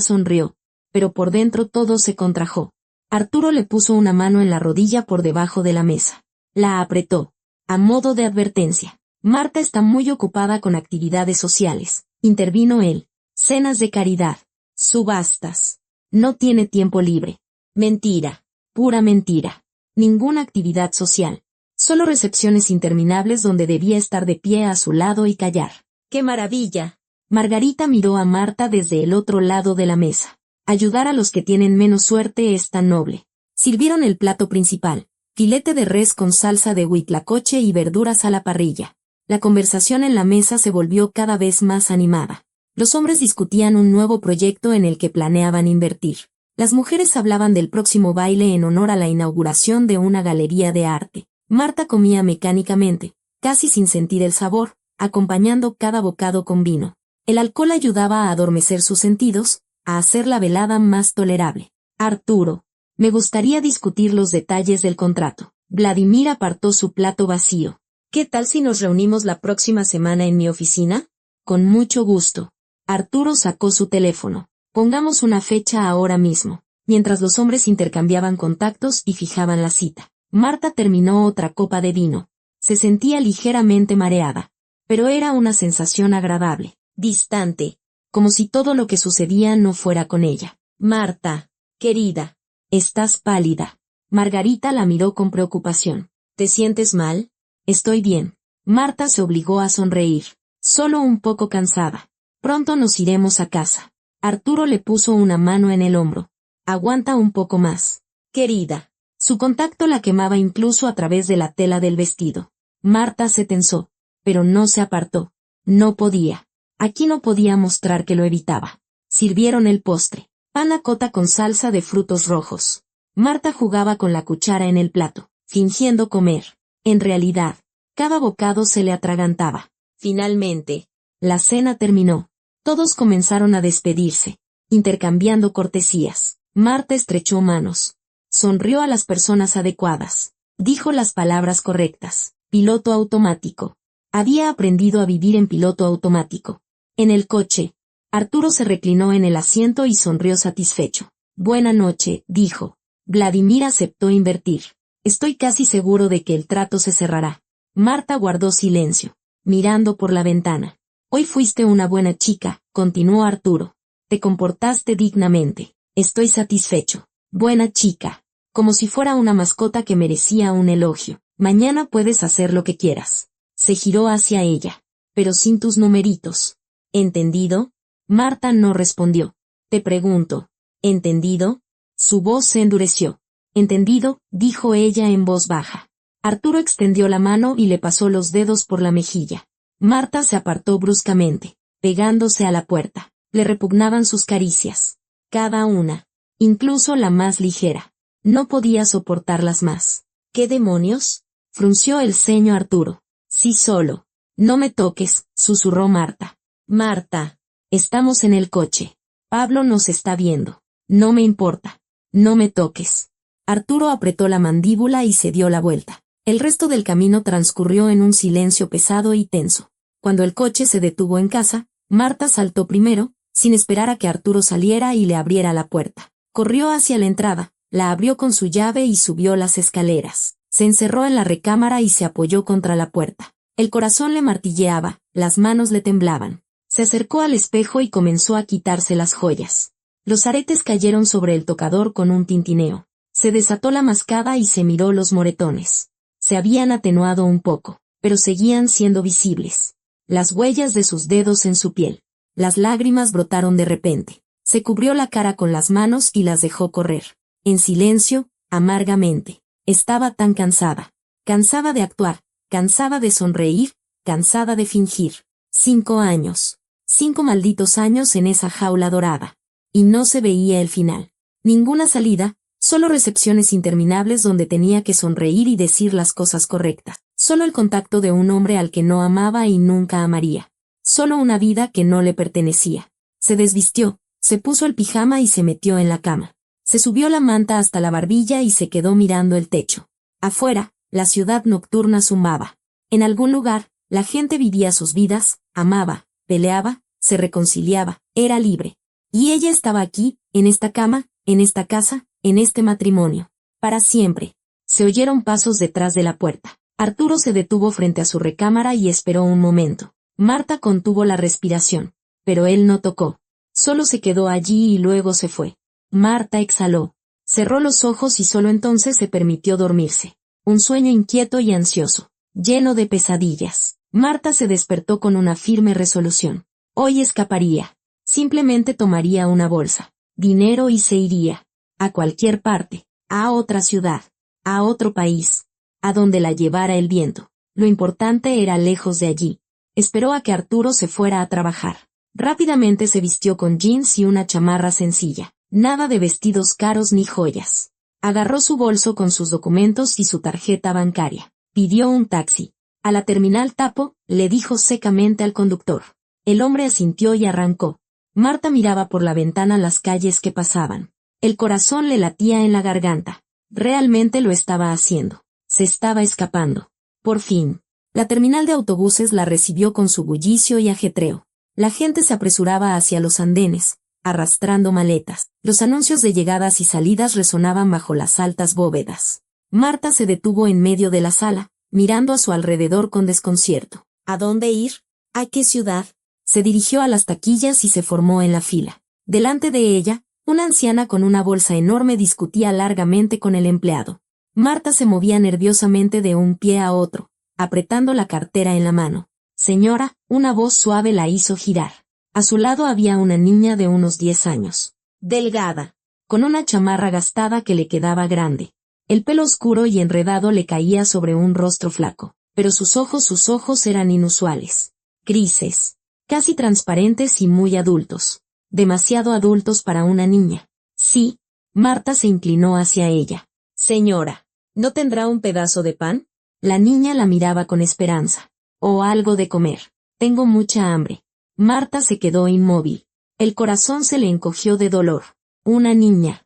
sonrió, pero por dentro todo se contrajo. Arturo le puso una mano en la rodilla por debajo de la mesa. La apretó, a modo de advertencia. Marta está muy ocupada con actividades sociales, intervino él. Cenas de caridad, subastas. No tiene tiempo libre. Mentira. Pura mentira. Ninguna actividad social. Solo recepciones interminables donde debía estar de pie a su lado y callar. ¡Qué maravilla! Margarita miró a Marta desde el otro lado de la mesa. Ayudar a los que tienen menos suerte es tan noble. Sirvieron el plato principal, filete de res con salsa de huitlacoche y verduras a la parrilla. La conversación en la mesa se volvió cada vez más animada. Los hombres discutían un nuevo proyecto en el que planeaban invertir. Las mujeres hablaban del próximo baile en honor a la inauguración de una galería de arte. Marta comía mecánicamente, casi sin sentir el sabor, acompañando cada bocado con vino. El alcohol ayudaba a adormecer sus sentidos, a hacer la velada más tolerable. Arturo. Me gustaría discutir los detalles del contrato. Vladimir apartó su plato vacío. ¿Qué tal si nos reunimos la próxima semana en mi oficina? Con mucho gusto. Arturo sacó su teléfono. Pongamos una fecha ahora mismo. Mientras los hombres intercambiaban contactos y fijaban la cita. Marta terminó otra copa de vino. Se sentía ligeramente mareada. Pero era una sensación agradable, distante, como si todo lo que sucedía no fuera con ella. Marta, querida, estás pálida. Margarita la miró con preocupación. ¿Te sientes mal? Estoy bien. Marta se obligó a sonreír. Solo un poco cansada. Pronto nos iremos a casa. Arturo le puso una mano en el hombro. Aguanta un poco más. Querida. Su contacto la quemaba incluso a través de la tela del vestido. Marta se tensó, pero no se apartó. No podía. Aquí no podía mostrar que lo evitaba. Sirvieron el postre. Panna cotta con salsa de frutos rojos. Marta jugaba con la cuchara en el plato, fingiendo comer. En realidad, cada bocado se le atragantaba. Finalmente, la cena terminó. Todos comenzaron a despedirse, intercambiando cortesías. Marta estrechó manos. Sonrió a las personas adecuadas. Dijo las palabras correctas. Piloto automático. Había aprendido a vivir en piloto automático. En el coche, Arturo se reclinó en el asiento y sonrió satisfecho. Buena noche, dijo. Vladimir aceptó invertir. Estoy casi seguro de que el trato se cerrará. Marta guardó silencio, mirando por la ventana. Hoy fuiste una buena chica, continuó Arturo. Te comportaste dignamente. Estoy satisfecho. Buena chica. Como si fuera una mascota que merecía un elogio. Mañana puedes hacer lo que quieras. Se giró hacia ella. Pero sin tus numeritos. ¿Entendido? Marta no respondió. Te pregunto. ¿Entendido? Su voz se endureció. Entendido, dijo ella en voz baja. Arturo extendió la mano y le pasó los dedos por la mejilla. Marta se apartó bruscamente, pegándose a la puerta. Le repugnaban sus caricias. Cada una. Incluso la más ligera. No podía soportarlas más. ¿Qué demonios? Frunció el ceño Arturo. Sí solo. No me toques, susurró Marta. Marta. Estamos en el coche. Pablo nos está viendo. No me importa. No me toques. Arturo apretó la mandíbula y se dio la vuelta. El resto del camino transcurrió en un silencio pesado y tenso. Cuando el coche se detuvo en casa, Marta saltó primero, sin esperar a que Arturo saliera y le abriera la puerta. Corrió hacia la entrada, la abrió con su llave y subió las escaleras. Se encerró en la recámara y se apoyó contra la puerta. El corazón le martilleaba, las manos le temblaban. Se acercó al espejo y comenzó a quitarse las joyas. Los aretes cayeron sobre el tocador con un tintineo. Se desató la mascada y se miró los moretones. Se habían atenuado un poco, pero seguían siendo visibles. Las huellas de sus dedos en su piel. Las lágrimas brotaron de repente. Se cubrió la cara con las manos y las dejó correr. En silencio, amargamente. Estaba tan cansada. Cansada de actuar, cansada de sonreír, cansada de fingir. 5 años. 5 malditos años en esa jaula dorada. Y no se veía el final. Ninguna salida, solo recepciones interminables donde tenía que sonreír y decir las cosas correctas. Solo el contacto de un hombre al que no amaba y nunca amaría. Solo una vida que no le pertenecía. Se desvistió, se puso el pijama y se metió en la cama. Se subió la manta hasta la barbilla y se quedó mirando el techo. Afuera, la ciudad nocturna zumbaba. En algún lugar, la gente vivía sus vidas, amaba, peleaba, se reconciliaba, era libre. Y ella estaba aquí, en esta cama, en esta casa, en este matrimonio. Para siempre. Se oyeron pasos detrás de la puerta. Arturo se detuvo frente a su recámara y esperó un momento. Marta contuvo la respiración. Pero él no tocó. Solo se quedó allí y luego se fue. Marta exhaló. Cerró los ojos y solo entonces se permitió dormirse. Un sueño inquieto y ansioso, lleno de pesadillas. Marta se despertó con una firme resolución. Hoy escaparía. Simplemente tomaría una bolsa, dinero y se iría. A cualquier parte, a otra ciudad, a otro país, a donde la llevara el viento. Lo importante era lejos de allí. Esperó a que Arturo se fuera a trabajar. Rápidamente se vistió con jeans y una chamarra sencilla. Nada de vestidos caros ni joyas. Agarró su bolso con sus documentos y su tarjeta bancaria. Pidió un taxi. A la terminal Tapo, le dijo secamente al conductor. El hombre asintió y arrancó. Marta miraba por la ventana las calles que pasaban. El corazón le latía en la garganta. Realmente lo estaba haciendo. Se estaba escapando. Por fin. La terminal de autobuses la recibió con su bullicio y ajetreo. La gente se apresuraba hacia los andenes, arrastrando maletas. Los anuncios de llegadas y salidas resonaban bajo las altas bóvedas. Marta se detuvo en medio de la sala, mirando a su alrededor con desconcierto. ¿A dónde ir? ¿A qué ciudad? Se dirigió a las taquillas y se formó en la fila. Delante de ella, una anciana con una bolsa enorme discutía largamente con el empleado. Marta se movía nerviosamente de un pie a otro, apretando la cartera en la mano. Señora, una voz suave la hizo girar. A su lado había una niña de unos 10 años. Delgada, con una chamarra gastada que le quedaba grande. El pelo oscuro y enredado le caía sobre un rostro flaco, pero sus ojos eran inusuales. Grises, casi transparentes y muy adultos. Demasiado adultos para una niña. Sí, Marta se inclinó hacia ella. Señora, ¿no tendrá un pedazo de pan? La niña la miraba con esperanza. O algo de comer. Tengo mucha hambre. Marta se quedó inmóvil. El corazón se le encogió de dolor. Una niña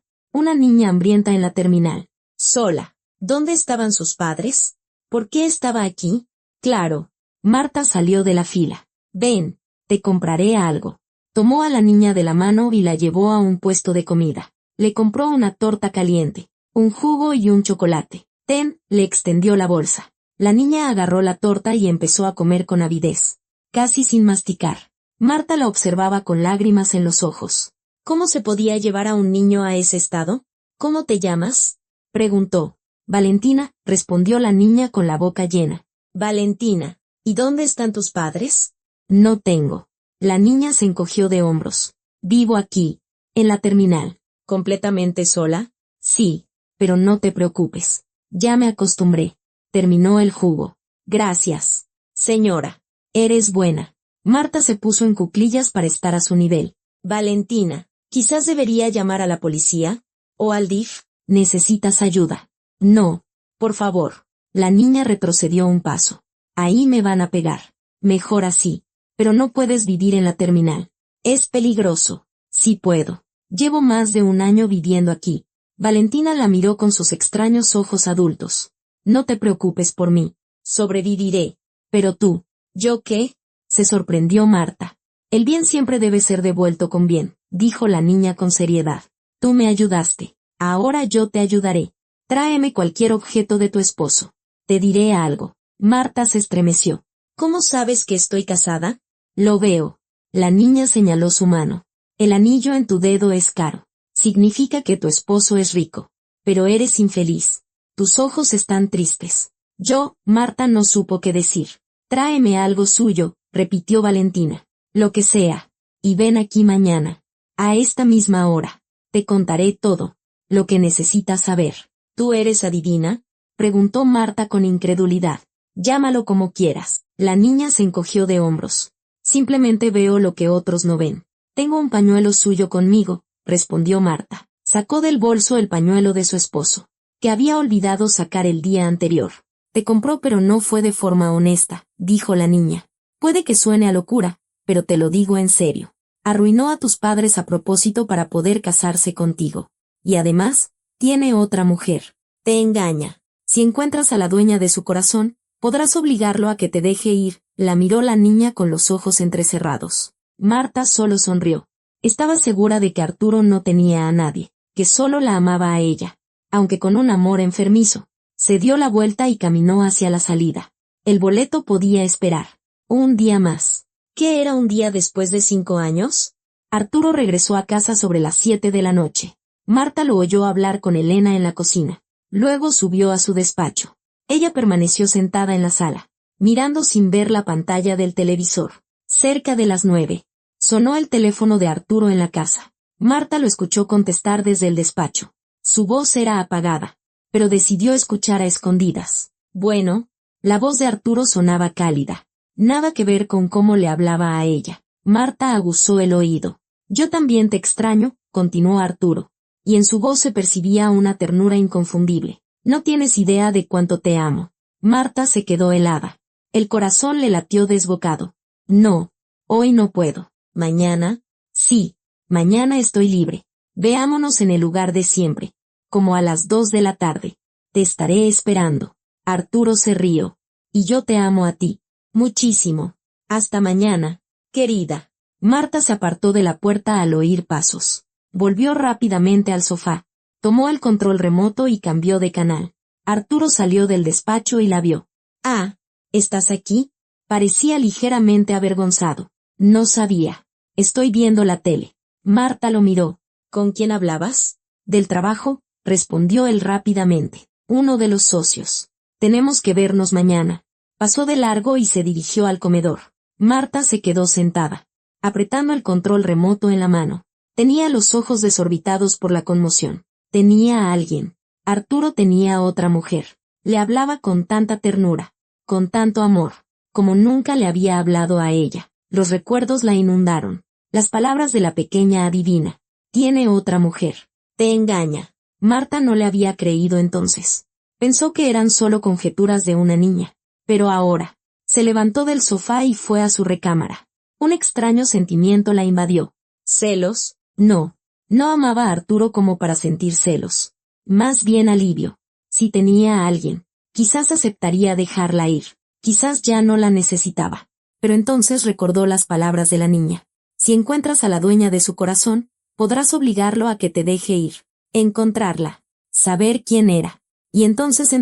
hambrienta en la terminal. Sola. ¿Dónde estaban sus padres? ¿Por qué estaba aquí? Claro. Marta salió de la fila. Ven, te compraré algo. Tomó a la niña de la mano y la llevó a un puesto de comida. Le compró una torta caliente, un jugo y un chocolate. Ten, le extendió la bolsa. La niña agarró la torta y empezó a comer con avidez, casi sin masticar. Marta la observaba con lágrimas en los ojos. ¿Cómo se podía llevar a un niño a ese estado? ¿Cómo te llamas? Preguntó. Valentina, respondió la niña con la boca llena. Valentina, ¿y dónde están tus padres? No tengo. La niña se encogió de hombros. Vivo aquí, en la terminal. ¿Completamente sola? Sí, pero no te preocupes. Ya me acostumbré. Terminó el jugo. Gracias. Señora. Eres buena. Marta se puso en cuclillas para estar a su nivel. Valentina, quizás debería llamar a la policía. ¿O al DIF? ¿Necesitas ayuda? No. Por favor. La niña retrocedió un paso. Ahí me van a pegar. Mejor así. Pero no puedes vivir en la terminal. Es peligroso. Sí puedo. Llevo más de un año viviendo aquí. Valentina la miró con sus extraños ojos adultos. No te preocupes por mí. Sobreviviré. Pero tú, ¿yo qué? Se sorprendió Marta. El bien siempre debe ser devuelto con bien, dijo la niña con seriedad. Tú me ayudaste. Ahora yo te ayudaré. Tráeme cualquier objeto de tu esposo. Te diré algo. Marta se estremeció. ¿Cómo sabes que estoy casada? Lo veo. La niña señaló su mano. El anillo en tu dedo es caro. Significa que tu esposo es rico. Pero eres infeliz. Tus ojos están tristes. Marta no supo qué decir. Tráeme algo suyo, repitió Valentina. Lo que sea. Y ven aquí mañana. A esta misma hora. Te contaré todo. Lo que necesitas saber. ¿Tú eres adivina? Preguntó Marta con incredulidad. Llámalo como quieras. La niña se encogió de hombros. Simplemente veo lo que otros no ven. Tengo un pañuelo suyo conmigo, respondió Marta. Sacó del bolso el pañuelo de su esposo, que había olvidado sacar el día anterior. Te compró pero no fue de forma honesta, dijo la niña. Puede que suene a locura, pero te lo digo en serio. Arruinó a tus padres a propósito para poder casarse contigo. Y además, tiene otra mujer. Te engaña. Si encuentras a la dueña de su corazón, podrás obligarlo a que te deje ir. La miró la niña con los ojos entrecerrados. Marta solo sonrió. Estaba segura de que Arturo no tenía a nadie, que solo la amaba a ella, aunque con un amor enfermizo. Se dio la vuelta y caminó hacia la salida. El boleto podía esperar. Un día más. ¿Qué era un día después de 5 años? Arturo regresó a casa sobre las 7 de la noche. Marta lo oyó hablar con Elena en la cocina. Luego subió a su despacho. Ella permaneció sentada en la sala, mirando sin ver la pantalla del televisor. Cerca de las 9. Sonó el teléfono de Arturo en la casa. Marta lo escuchó contestar desde el despacho. Su voz era apagada, pero decidió escuchar a escondidas. Bueno, la voz de Arturo sonaba cálida. Nada que ver con cómo le hablaba a ella. Marta aguzó el oído. Yo también te extraño, continuó Arturo. Y en su voz se percibía una ternura inconfundible. No tienes idea de cuánto te amo. Marta se quedó helada. El corazón le latió desbocado. No, hoy no puedo. ¿Mañana? Sí, mañana estoy libre. Veámonos en el lugar de siempre. Como a las 2 de la tarde. Te estaré esperando. Arturo se rió. Y yo te amo a ti. Muchísimo. Hasta mañana, querida. Marta se apartó de la puerta al oír pasos. Volvió rápidamente al sofá. Tomó el control remoto y cambió de canal. Arturo salió del despacho y la vio. Ah, ¿estás aquí? Parecía ligeramente avergonzado. No sabía. Estoy viendo la tele. Marta lo miró. ¿Con quién hablabas? Del trabajo, respondió él rápidamente. Uno de los socios. Tenemos que vernos mañana. Pasó de largo y se dirigió al comedor. Marta se quedó sentada, apretando el control remoto en la mano. Tenía los ojos desorbitados por la conmoción. Tenía a alguien. Arturo tenía a otra mujer. Le hablaba con tanta ternura, con tanto amor, como nunca le había hablado a ella. Los recuerdos la inundaron. Las palabras de la pequeña adivina. Tiene otra mujer. Te engaña. Marta no le había creído entonces. Pensó que eran solo conjeturas de una niña. Pero ahora, se levantó del sofá y fue a su recámara. Un extraño sentimiento la invadió. ¿Celos? No. No amaba a Arturo como para sentir celos. Más bien alivio. Si tenía a alguien, quizás aceptaría dejarla ir. Quizás ya no la necesitaba. Pero entonces recordó las palabras de la niña. Si encuentras a la dueña de su corazón, podrás obligarlo a que te deje ir. Encontrarla. Saber quién era. Y entonces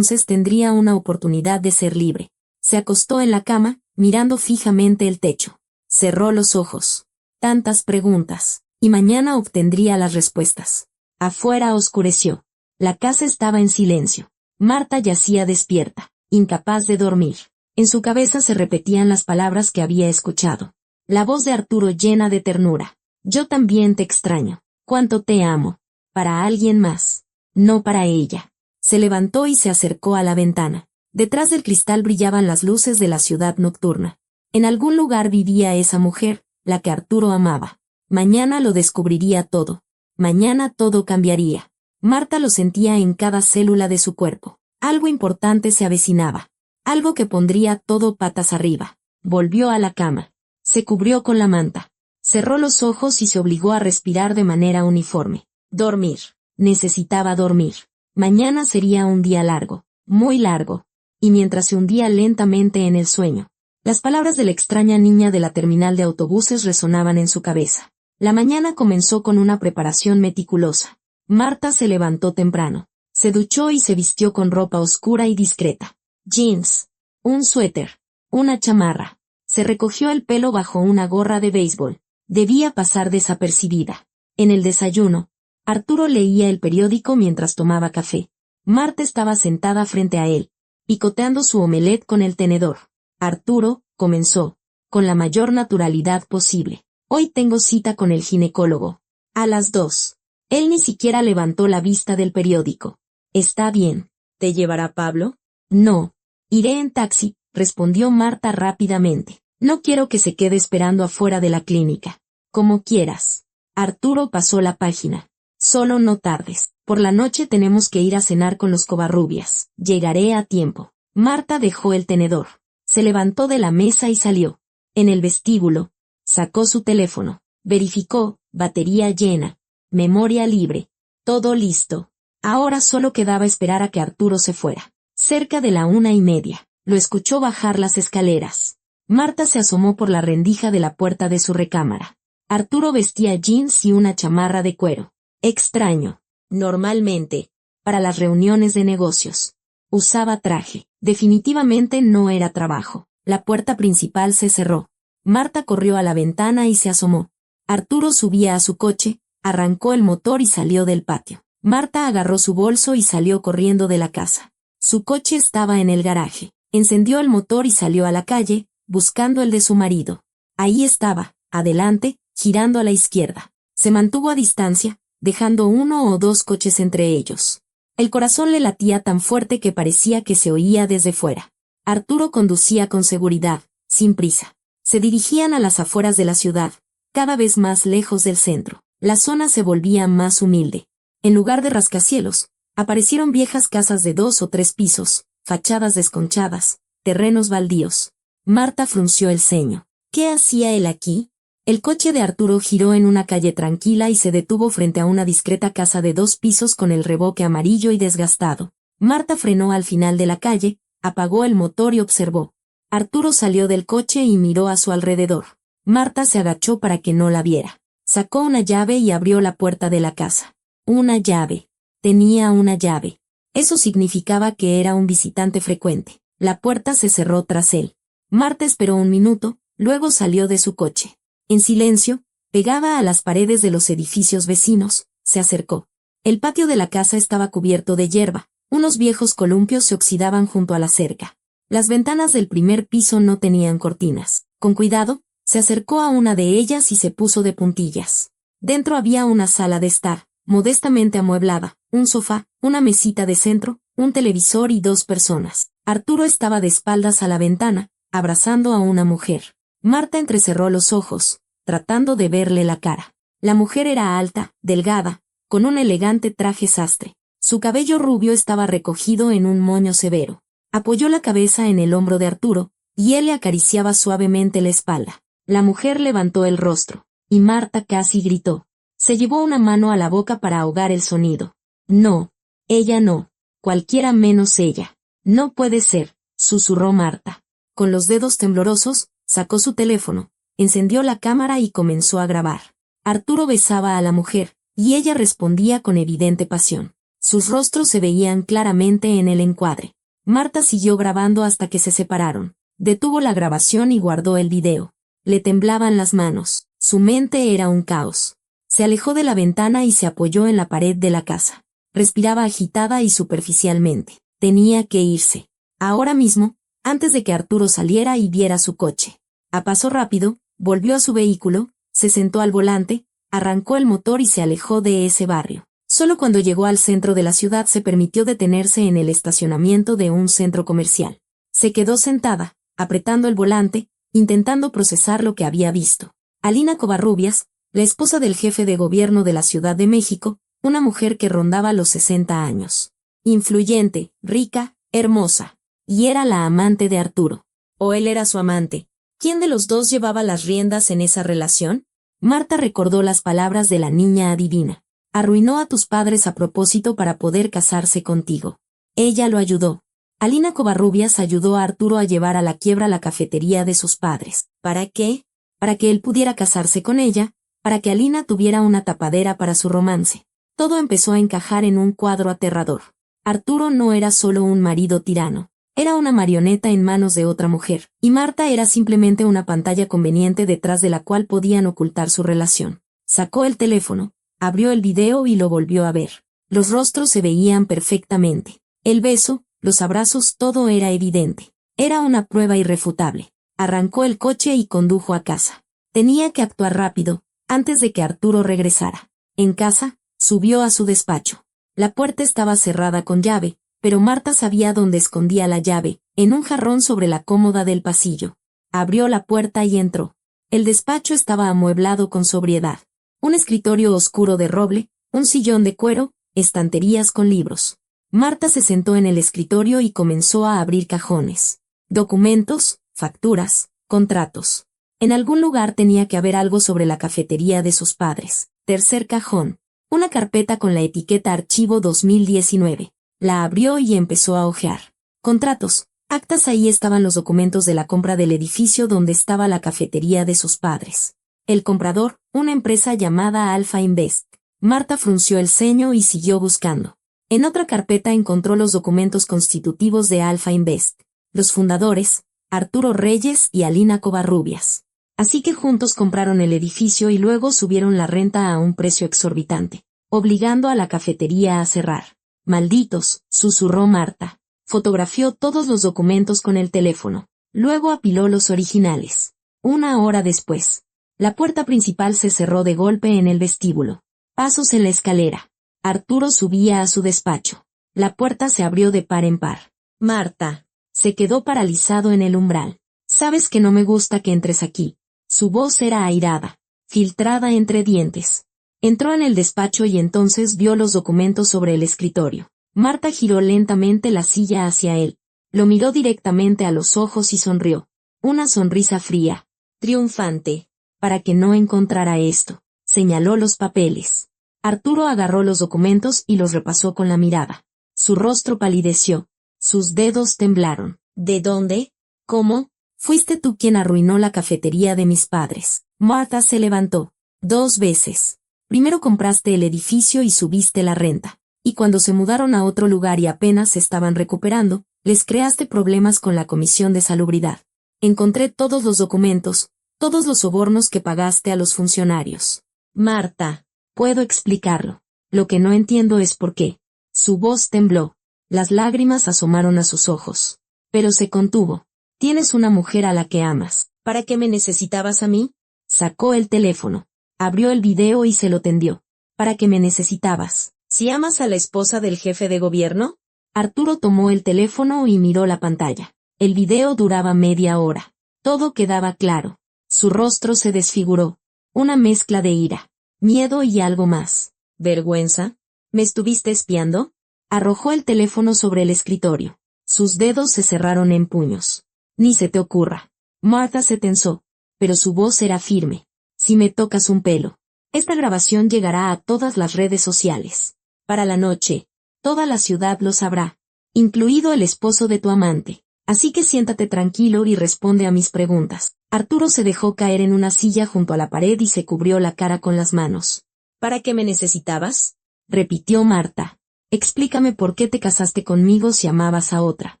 tendría una oportunidad de ser libre. Se acostó en la cama, mirando fijamente el techo. Cerró los ojos. Tantas preguntas. Y mañana obtendría las respuestas. Afuera oscureció. La casa estaba en silencio. Marta yacía despierta, incapaz de dormir. En su cabeza se repetían las palabras que había escuchado. La voz de Arturo llena de ternura. Yo también te extraño. Cuánto te amo. Para alguien más. No para ella. Se levantó y se acercó a la ventana. Detrás del cristal brillaban las luces de la ciudad nocturna. En algún lugar vivía esa mujer, la que Arturo amaba. Mañana lo descubriría todo. Mañana todo cambiaría. Marta lo sentía en cada célula de su cuerpo. Algo importante se avecinaba. Algo que pondría todo patas arriba. Volvió a la cama. Se cubrió con la manta. Cerró los ojos y se obligó a respirar de manera uniforme. Dormir. Necesitaba dormir. Mañana sería un día largo, muy largo. Y mientras se hundía lentamente en el sueño, las palabras de la extraña niña de la terminal de autobuses resonaban en su cabeza. La mañana comenzó con una preparación meticulosa. Marta se levantó temprano. Se duchó y se vistió con ropa oscura y discreta. Jeans, un suéter, una chamarra. Se recogió el pelo bajo una gorra de béisbol. Debía pasar desapercibida. En el desayuno, Arturo leía el periódico mientras tomaba café. Marta estaba sentada frente a él, picoteando su omelette con el tenedor. Arturo, comenzó, con la mayor naturalidad posible. Hoy tengo cita con el ginecólogo. A las 2. Él ni siquiera levantó la vista del periódico. Está bien. ¿Te llevará Pablo? No. Iré en taxi, respondió Marta rápidamente. No quiero que se quede esperando afuera de la clínica. Como quieras. Arturo pasó la página. Solo no tardes. Por la noche tenemos que ir a cenar con los Covarrubias. Llegaré a tiempo. Marta dejó el tenedor. Se levantó de la mesa y salió. En el vestíbulo, sacó su teléfono. Verificó, batería llena. Memoria libre. Todo listo. Ahora solo quedaba esperar a que Arturo se fuera. Cerca de la 1:30, lo escuchó bajar las escaleras. Marta se asomó por la rendija de la puerta de su recámara. Arturo vestía jeans y una chamarra de cuero. Extraño. Normalmente, para las reuniones de negocios, usaba traje. Definitivamente no era trabajo. La puerta principal se cerró. Marta corrió a la ventana y se asomó. Arturo subía a su coche, Arrancó el motor y salió del patio. Marta agarró su bolso y salió corriendo de la casa. Su coche estaba en el garaje. Encendió el motor y salió a la calle, buscando el de su marido. Ahí estaba, adelante, girando a la izquierda. Se mantuvo a distancia, dejando 1 o 2 coches entre ellos. El corazón le latía tan fuerte que parecía que se oía desde fuera. Arturo conducía con seguridad, sin prisa. Se dirigían a las afueras de la ciudad, cada vez más lejos del centro. La zona se volvía más humilde. En lugar de rascacielos, aparecieron viejas casas de 2 o 3 pisos, fachadas desconchadas, terrenos baldíos. Marta frunció el ceño. ¿Qué hacía él aquí? El coche de Arturo giró en una calle tranquila y se detuvo frente a una discreta casa de 2 pisos con el revoque amarillo y desgastado. Marta frenó al final de la calle, apagó el motor y observó. Arturo salió del coche y miró a su alrededor. Marta se agachó para que no la viera. Sacó una llave y abrió la puerta de la casa. Una llave. Tenía una llave. Eso significaba que era un visitante frecuente. La puerta se cerró tras él. Marta esperó un minuto, luego salió de su coche. En silencio, pegada a las paredes de los edificios vecinos, se acercó. El patio de la casa estaba cubierto de hierba. Unos viejos columpios se oxidaban junto a la cerca. Las ventanas del primer piso no tenían cortinas. Con cuidado, se acercó a una de ellas y se puso de puntillas. Dentro había una sala de estar, modestamente amueblada, un sofá, una mesita de centro, un televisor y 2 personas. Arturo estaba de espaldas a la ventana, abrazando a una mujer. Marta entrecerró los ojos, tratando de verle la cara. La mujer era alta, delgada, con un elegante traje sastre. Su cabello rubio estaba recogido en un moño severo. Apoyó la cabeza en el hombro de Arturo, y él le acariciaba suavemente la espalda. La mujer levantó el rostro, y Marta casi gritó. Se llevó una mano a la boca para ahogar el sonido. No, ella no, cualquiera menos ella. No puede ser, susurró Marta. Con los dedos temblorosos, sacó su teléfono, encendió la cámara y comenzó a grabar. Arturo besaba a la mujer, y ella respondía con evidente pasión. Sus rostros se veían claramente en el encuadre. Marta siguió grabando hasta que se separaron. Detuvo la grabación y guardó el video. Le temblaban las manos. Su mente era un caos. Se alejó de la ventana y se apoyó en la pared de la casa. Respiraba agitada y superficialmente. Tenía que irse. Ahora mismo, antes de que Arturo saliera y viera su coche. A paso rápido, volvió a su vehículo, se sentó al volante, arrancó el motor y se alejó de ese barrio. Solo cuando llegó al centro de la ciudad se permitió detenerse en el estacionamiento de un centro comercial. Se quedó sentada, apretando el volante, intentando procesar lo que había visto. Alina Covarrubias, la esposa del jefe de gobierno de la Ciudad de México, una mujer que rondaba los 60 años. Influyente, rica, hermosa. Y era la amante de Arturo. ¿O él era su amante? ¿Quién de los dos llevaba las riendas en esa relación? Marta recordó las palabras de la niña adivina. Arruinó a tus padres a propósito para poder casarse contigo. Ella lo ayudó. Alina Covarrubias ayudó a Arturo a llevar a la quiebra la cafetería de sus padres. ¿Para qué? Para que él pudiera casarse con ella, para que Alina tuviera una tapadera para su romance. Todo empezó a encajar en un cuadro aterrador. Arturo no era solo un marido tirano. Era una marioneta en manos de otra mujer, y Marta era simplemente una pantalla conveniente detrás de la cual podían ocultar su relación. Sacó el teléfono, abrió el video y lo volvió a ver. Los rostros se veían perfectamente. El beso, los abrazos, todo era evidente. Era una prueba irrefutable. Arrancó el coche y condujo a casa. Tenía que actuar rápido, antes de que Arturo regresara. En casa, subió a su despacho. La puerta estaba cerrada con llave, pero Marta sabía dónde escondía la llave, en un jarrón sobre la cómoda del pasillo. Abrió la puerta y entró. El despacho estaba amueblado con sobriedad. Un escritorio oscuro de roble, un sillón de cuero, estanterías con libros. Marta se sentó en el escritorio y comenzó a abrir cajones. Documentos, facturas, contratos. En algún lugar tenía que haber algo sobre la cafetería de sus padres. Tercer cajón. Una carpeta con la etiqueta Archivo 2019. La abrió y empezó a hojear. Contratos, actas. Ahí estaban los documentos de la compra del edificio donde estaba la cafetería de sus padres. El comprador, una empresa llamada Alpha Invest. Marta frunció el ceño y siguió buscando. En otra carpeta encontró los documentos constitutivos de Alpha Invest. Los fundadores, Arturo Reyes y Alina Covarrubias. Así que juntos compraron el edificio y luego subieron la renta a un precio exorbitante, obligando a la cafetería a cerrar. Malditos, susurró Marta. Fotografió todos los documentos con el teléfono. Luego apiló los originales. 1 hora después, la puerta principal se cerró de golpe en el vestíbulo. Pasos en la escalera. Arturo subía a su despacho. La puerta se abrió de par en par. Marta. Se quedó paralizado en el umbral. Sabes que no me gusta que entres aquí. Su voz era airada, filtrada entre dientes. Entró en el despacho y entonces vio los documentos sobre el escritorio. Marta giró lentamente la silla hacia él. Lo miró directamente a los ojos y sonrió. Una sonrisa fría, triunfante. Para que no encontrara esto, señaló los papeles. Arturo agarró los documentos y los repasó con la mirada. Su rostro palideció. Sus dedos temblaron. ¿De dónde? ¿Cómo? Fuiste tú quien arruinó la cafetería de mis padres. Marta se levantó. 2 veces. Primero compraste el edificio y subiste la renta. Y cuando se mudaron a otro lugar y apenas se estaban recuperando, les creaste problemas con la Comisión de Salubridad. Encontré todos los documentos, todos los sobornos que pagaste a los funcionarios. Marta, puedo explicarlo. Lo que no entiendo es por qué. Su voz tembló. Las lágrimas asomaron a sus ojos. Pero se contuvo. Tienes una mujer a la que amas. ¿Para qué me necesitabas a mí? Sacó el teléfono. Abrió el video y se lo tendió. ¿Para qué me necesitabas? ¿Si amas a la esposa del jefe de gobierno? Arturo tomó el teléfono y miró la pantalla. El video duraba media hora. Todo quedaba claro. Su rostro se desfiguró. Una mezcla de ira, miedo y algo más. ¿Vergüenza? ¿Me estuviste espiando? Arrojó el teléfono sobre el escritorio. Sus dedos se cerraron en puños. Ni se te ocurra. Marta se tensó, pero su voz era firme. Si me tocas un pelo. Esta grabación llegará a todas las redes sociales. Para la noche, toda la ciudad lo sabrá, incluido el esposo de tu amante. Así que siéntate tranquilo y responde a mis preguntas. Arturo se dejó caer en una silla junto a la pared y se cubrió la cara con las manos. ¿Para qué me necesitabas? Repitió Marta. Explícame por qué te casaste conmigo si amabas a otra.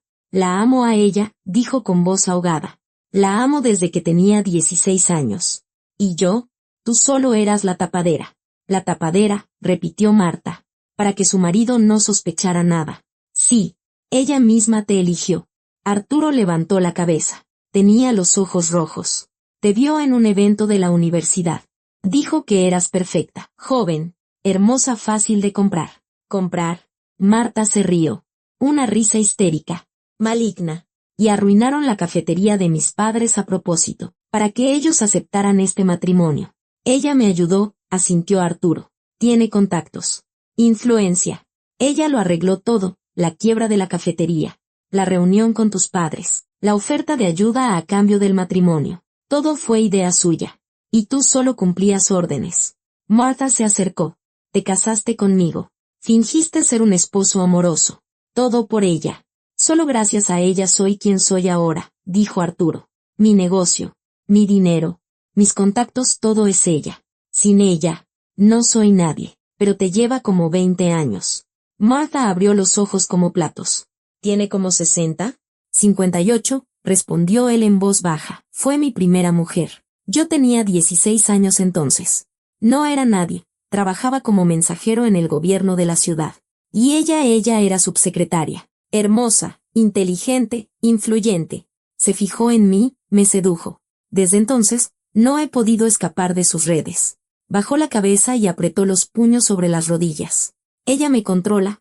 La amo a ella, dijo con voz ahogada. La amo desde que tenía 16 años. ¿Y yo? Tú solo eras la tapadera. La tapadera, repitió Marta, para que su marido no sospechara nada. Sí, ella misma te eligió. Arturo levantó la cabeza. Tenía los ojos rojos. Te vio en un evento de la universidad. Dijo que eras perfecta, joven, hermosa, fácil de comprar. ¿Comprar? Marta se rió. Una risa histérica, maligna. Y arruinaron la cafetería de mis padres a propósito, para que ellos aceptaran este matrimonio. Ella me ayudó, asintió Arturo. Tiene contactos. Influencia. Ella lo arregló todo, la quiebra de la cafetería, la reunión con tus padres, la oferta de ayuda a cambio del matrimonio. Todo fue idea suya. Y tú solo cumplías órdenes. Marta se acercó. Te casaste conmigo. Fingiste ser un esposo amoroso. Todo por ella. Solo gracias a ella soy quien soy ahora, dijo Arturo. Mi negocio, mi dinero, mis contactos, todo es ella. Sin ella, no soy nadie, pero te lleva como 20 años. Marta abrió los ojos como platos. ¿Tiene como 60? 58, respondió él en voz baja. Fue mi primera mujer. Yo tenía 16 años entonces. No era nadie, trabajaba como mensajero en el gobierno de la ciudad. Y ella era subsecretaria. Hermosa, inteligente, influyente. Se fijó en mí, me sedujo. Desde entonces, no he podido escapar de sus redes. Bajó la cabeza y apretó los puños sobre las rodillas. Ella me controla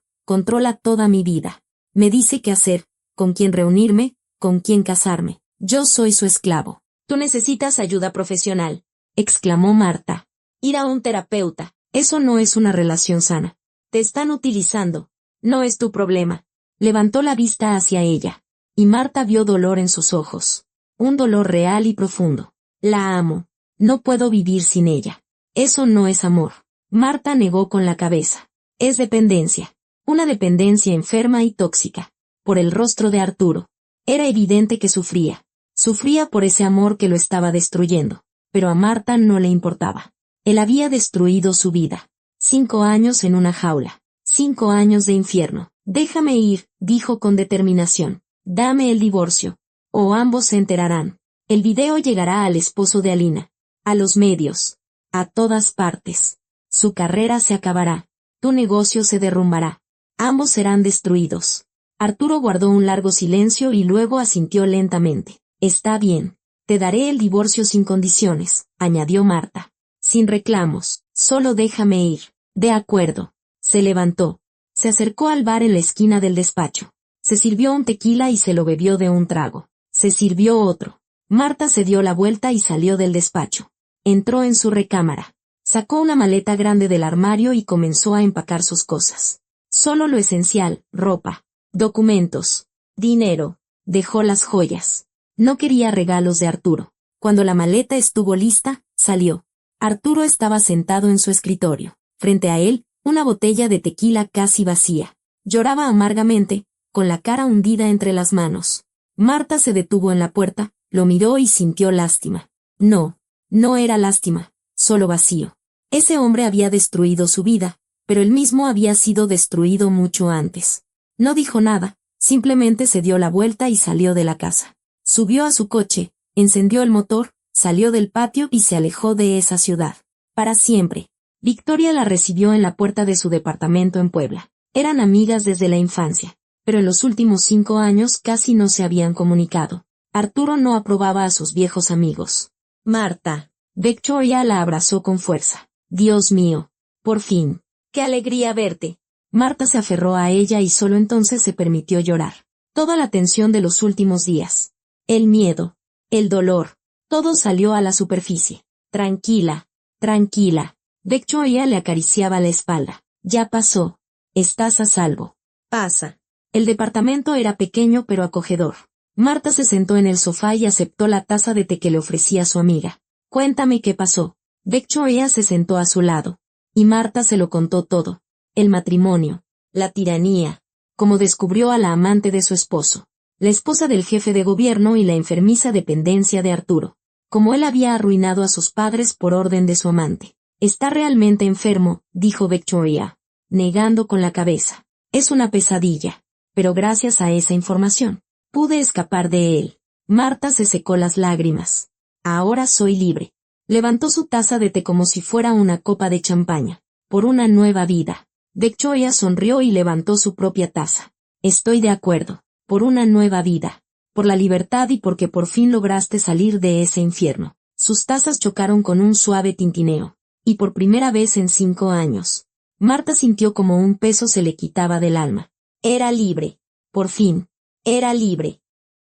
toda mi vida. Me dice qué hacer, con quién reunirme, con quién casarme. Yo soy su esclavo. Tú necesitas ayuda profesional, exclamó Marta. Ir a un terapeuta, eso no es una relación sana. Te están utilizando. No es tu problema. Levantó la vista hacia ella, y Marta vio dolor en sus ojos. Un dolor real y profundo. La amo. No puedo vivir sin ella. Eso no es amor. Marta negó con la cabeza. Es dependencia. Una dependencia enferma y tóxica. Por el rostro de Arturo. Era evidente que sufría. Sufría por ese amor que lo estaba destruyendo. Pero a Marta no le importaba. Él había destruido su vida. 5 años en una jaula. 5 años de infierno. Déjame ir, dijo con determinación. Dame el divorcio. O ambos se enterarán. El video llegará al esposo de Alina, a los medios, a todas partes. Su carrera se acabará, tu negocio se derrumbará. Ambos serán destruidos. Arturo guardó un largo silencio y luego asintió lentamente. Está bien. Te daré el divorcio sin condiciones, añadió Marta. Sin reclamos, solo déjame ir. De acuerdo. Se levantó. Se acercó al bar en la esquina del despacho. Se sirvió un tequila y se lo bebió de un trago. Se sirvió otro. Marta se dio la vuelta y salió del despacho. Entró en su recámara. Sacó una maleta grande del armario y comenzó a empacar sus cosas. Solo lo esencial, ropa, documentos, dinero. Dejó las joyas. No quería regalos de Arturo. Cuando la maleta estuvo lista, salió. Arturo estaba sentado en su escritorio. Frente a él, una botella de tequila casi vacía. Lloraba amargamente, con la cara hundida entre las manos. Marta se detuvo en la puerta, lo miró y sintió lástima. No, no era lástima, solo vacío. Ese hombre había destruido su vida, pero él mismo había sido destruido mucho antes. No dijo nada, simplemente se dio la vuelta y salió de la casa. Subió a su coche, encendió el motor, salió del patio y se alejó de esa ciudad. Para siempre. Victoria la recibió en la puerta de su departamento en Puebla. Eran amigas desde la infancia, pero en los últimos 5 años casi no se habían comunicado. Arturo no aprobaba a sus viejos amigos. Marta. Victoria la abrazó con fuerza. Dios mío. Por fin. ¡Qué alegría verte! Marta se aferró a ella y solo entonces se permitió llorar. Toda la tensión de los últimos días. El miedo. El dolor. Todo salió a la superficie. Tranquila. Tranquila. Victoria le acariciaba la espalda. Ya pasó. Estás a salvo. Pasa. El departamento era pequeño pero acogedor. Marta se sentó en el sofá y aceptó la taza de té que le ofrecía su amiga. Cuéntame qué pasó. Victoria se sentó a su lado. Y Marta se lo contó todo. El matrimonio. La tiranía. Cómo descubrió a la amante de su esposo. La esposa del jefe de gobierno y la enfermiza dependencia de Arturo. Cómo él había arruinado a sus padres por orden de su amante. Está realmente enfermo, dijo Victoria, negando con la cabeza. Es una pesadilla. Pero gracias a esa información, pude escapar de él. Marta se secó las lágrimas. Ahora soy libre. Levantó su taza de té como si fuera una copa de champaña. Por una nueva vida. Victoria sonrió y levantó su propia taza. Estoy de acuerdo. Por una nueva vida. Por la libertad y porque por fin lograste salir de ese infierno. Sus tazas chocaron con un suave tintineo. Y por primera vez en 5 años. Marta sintió como un peso se le quitaba del alma. Era libre. Por fin. Era libre.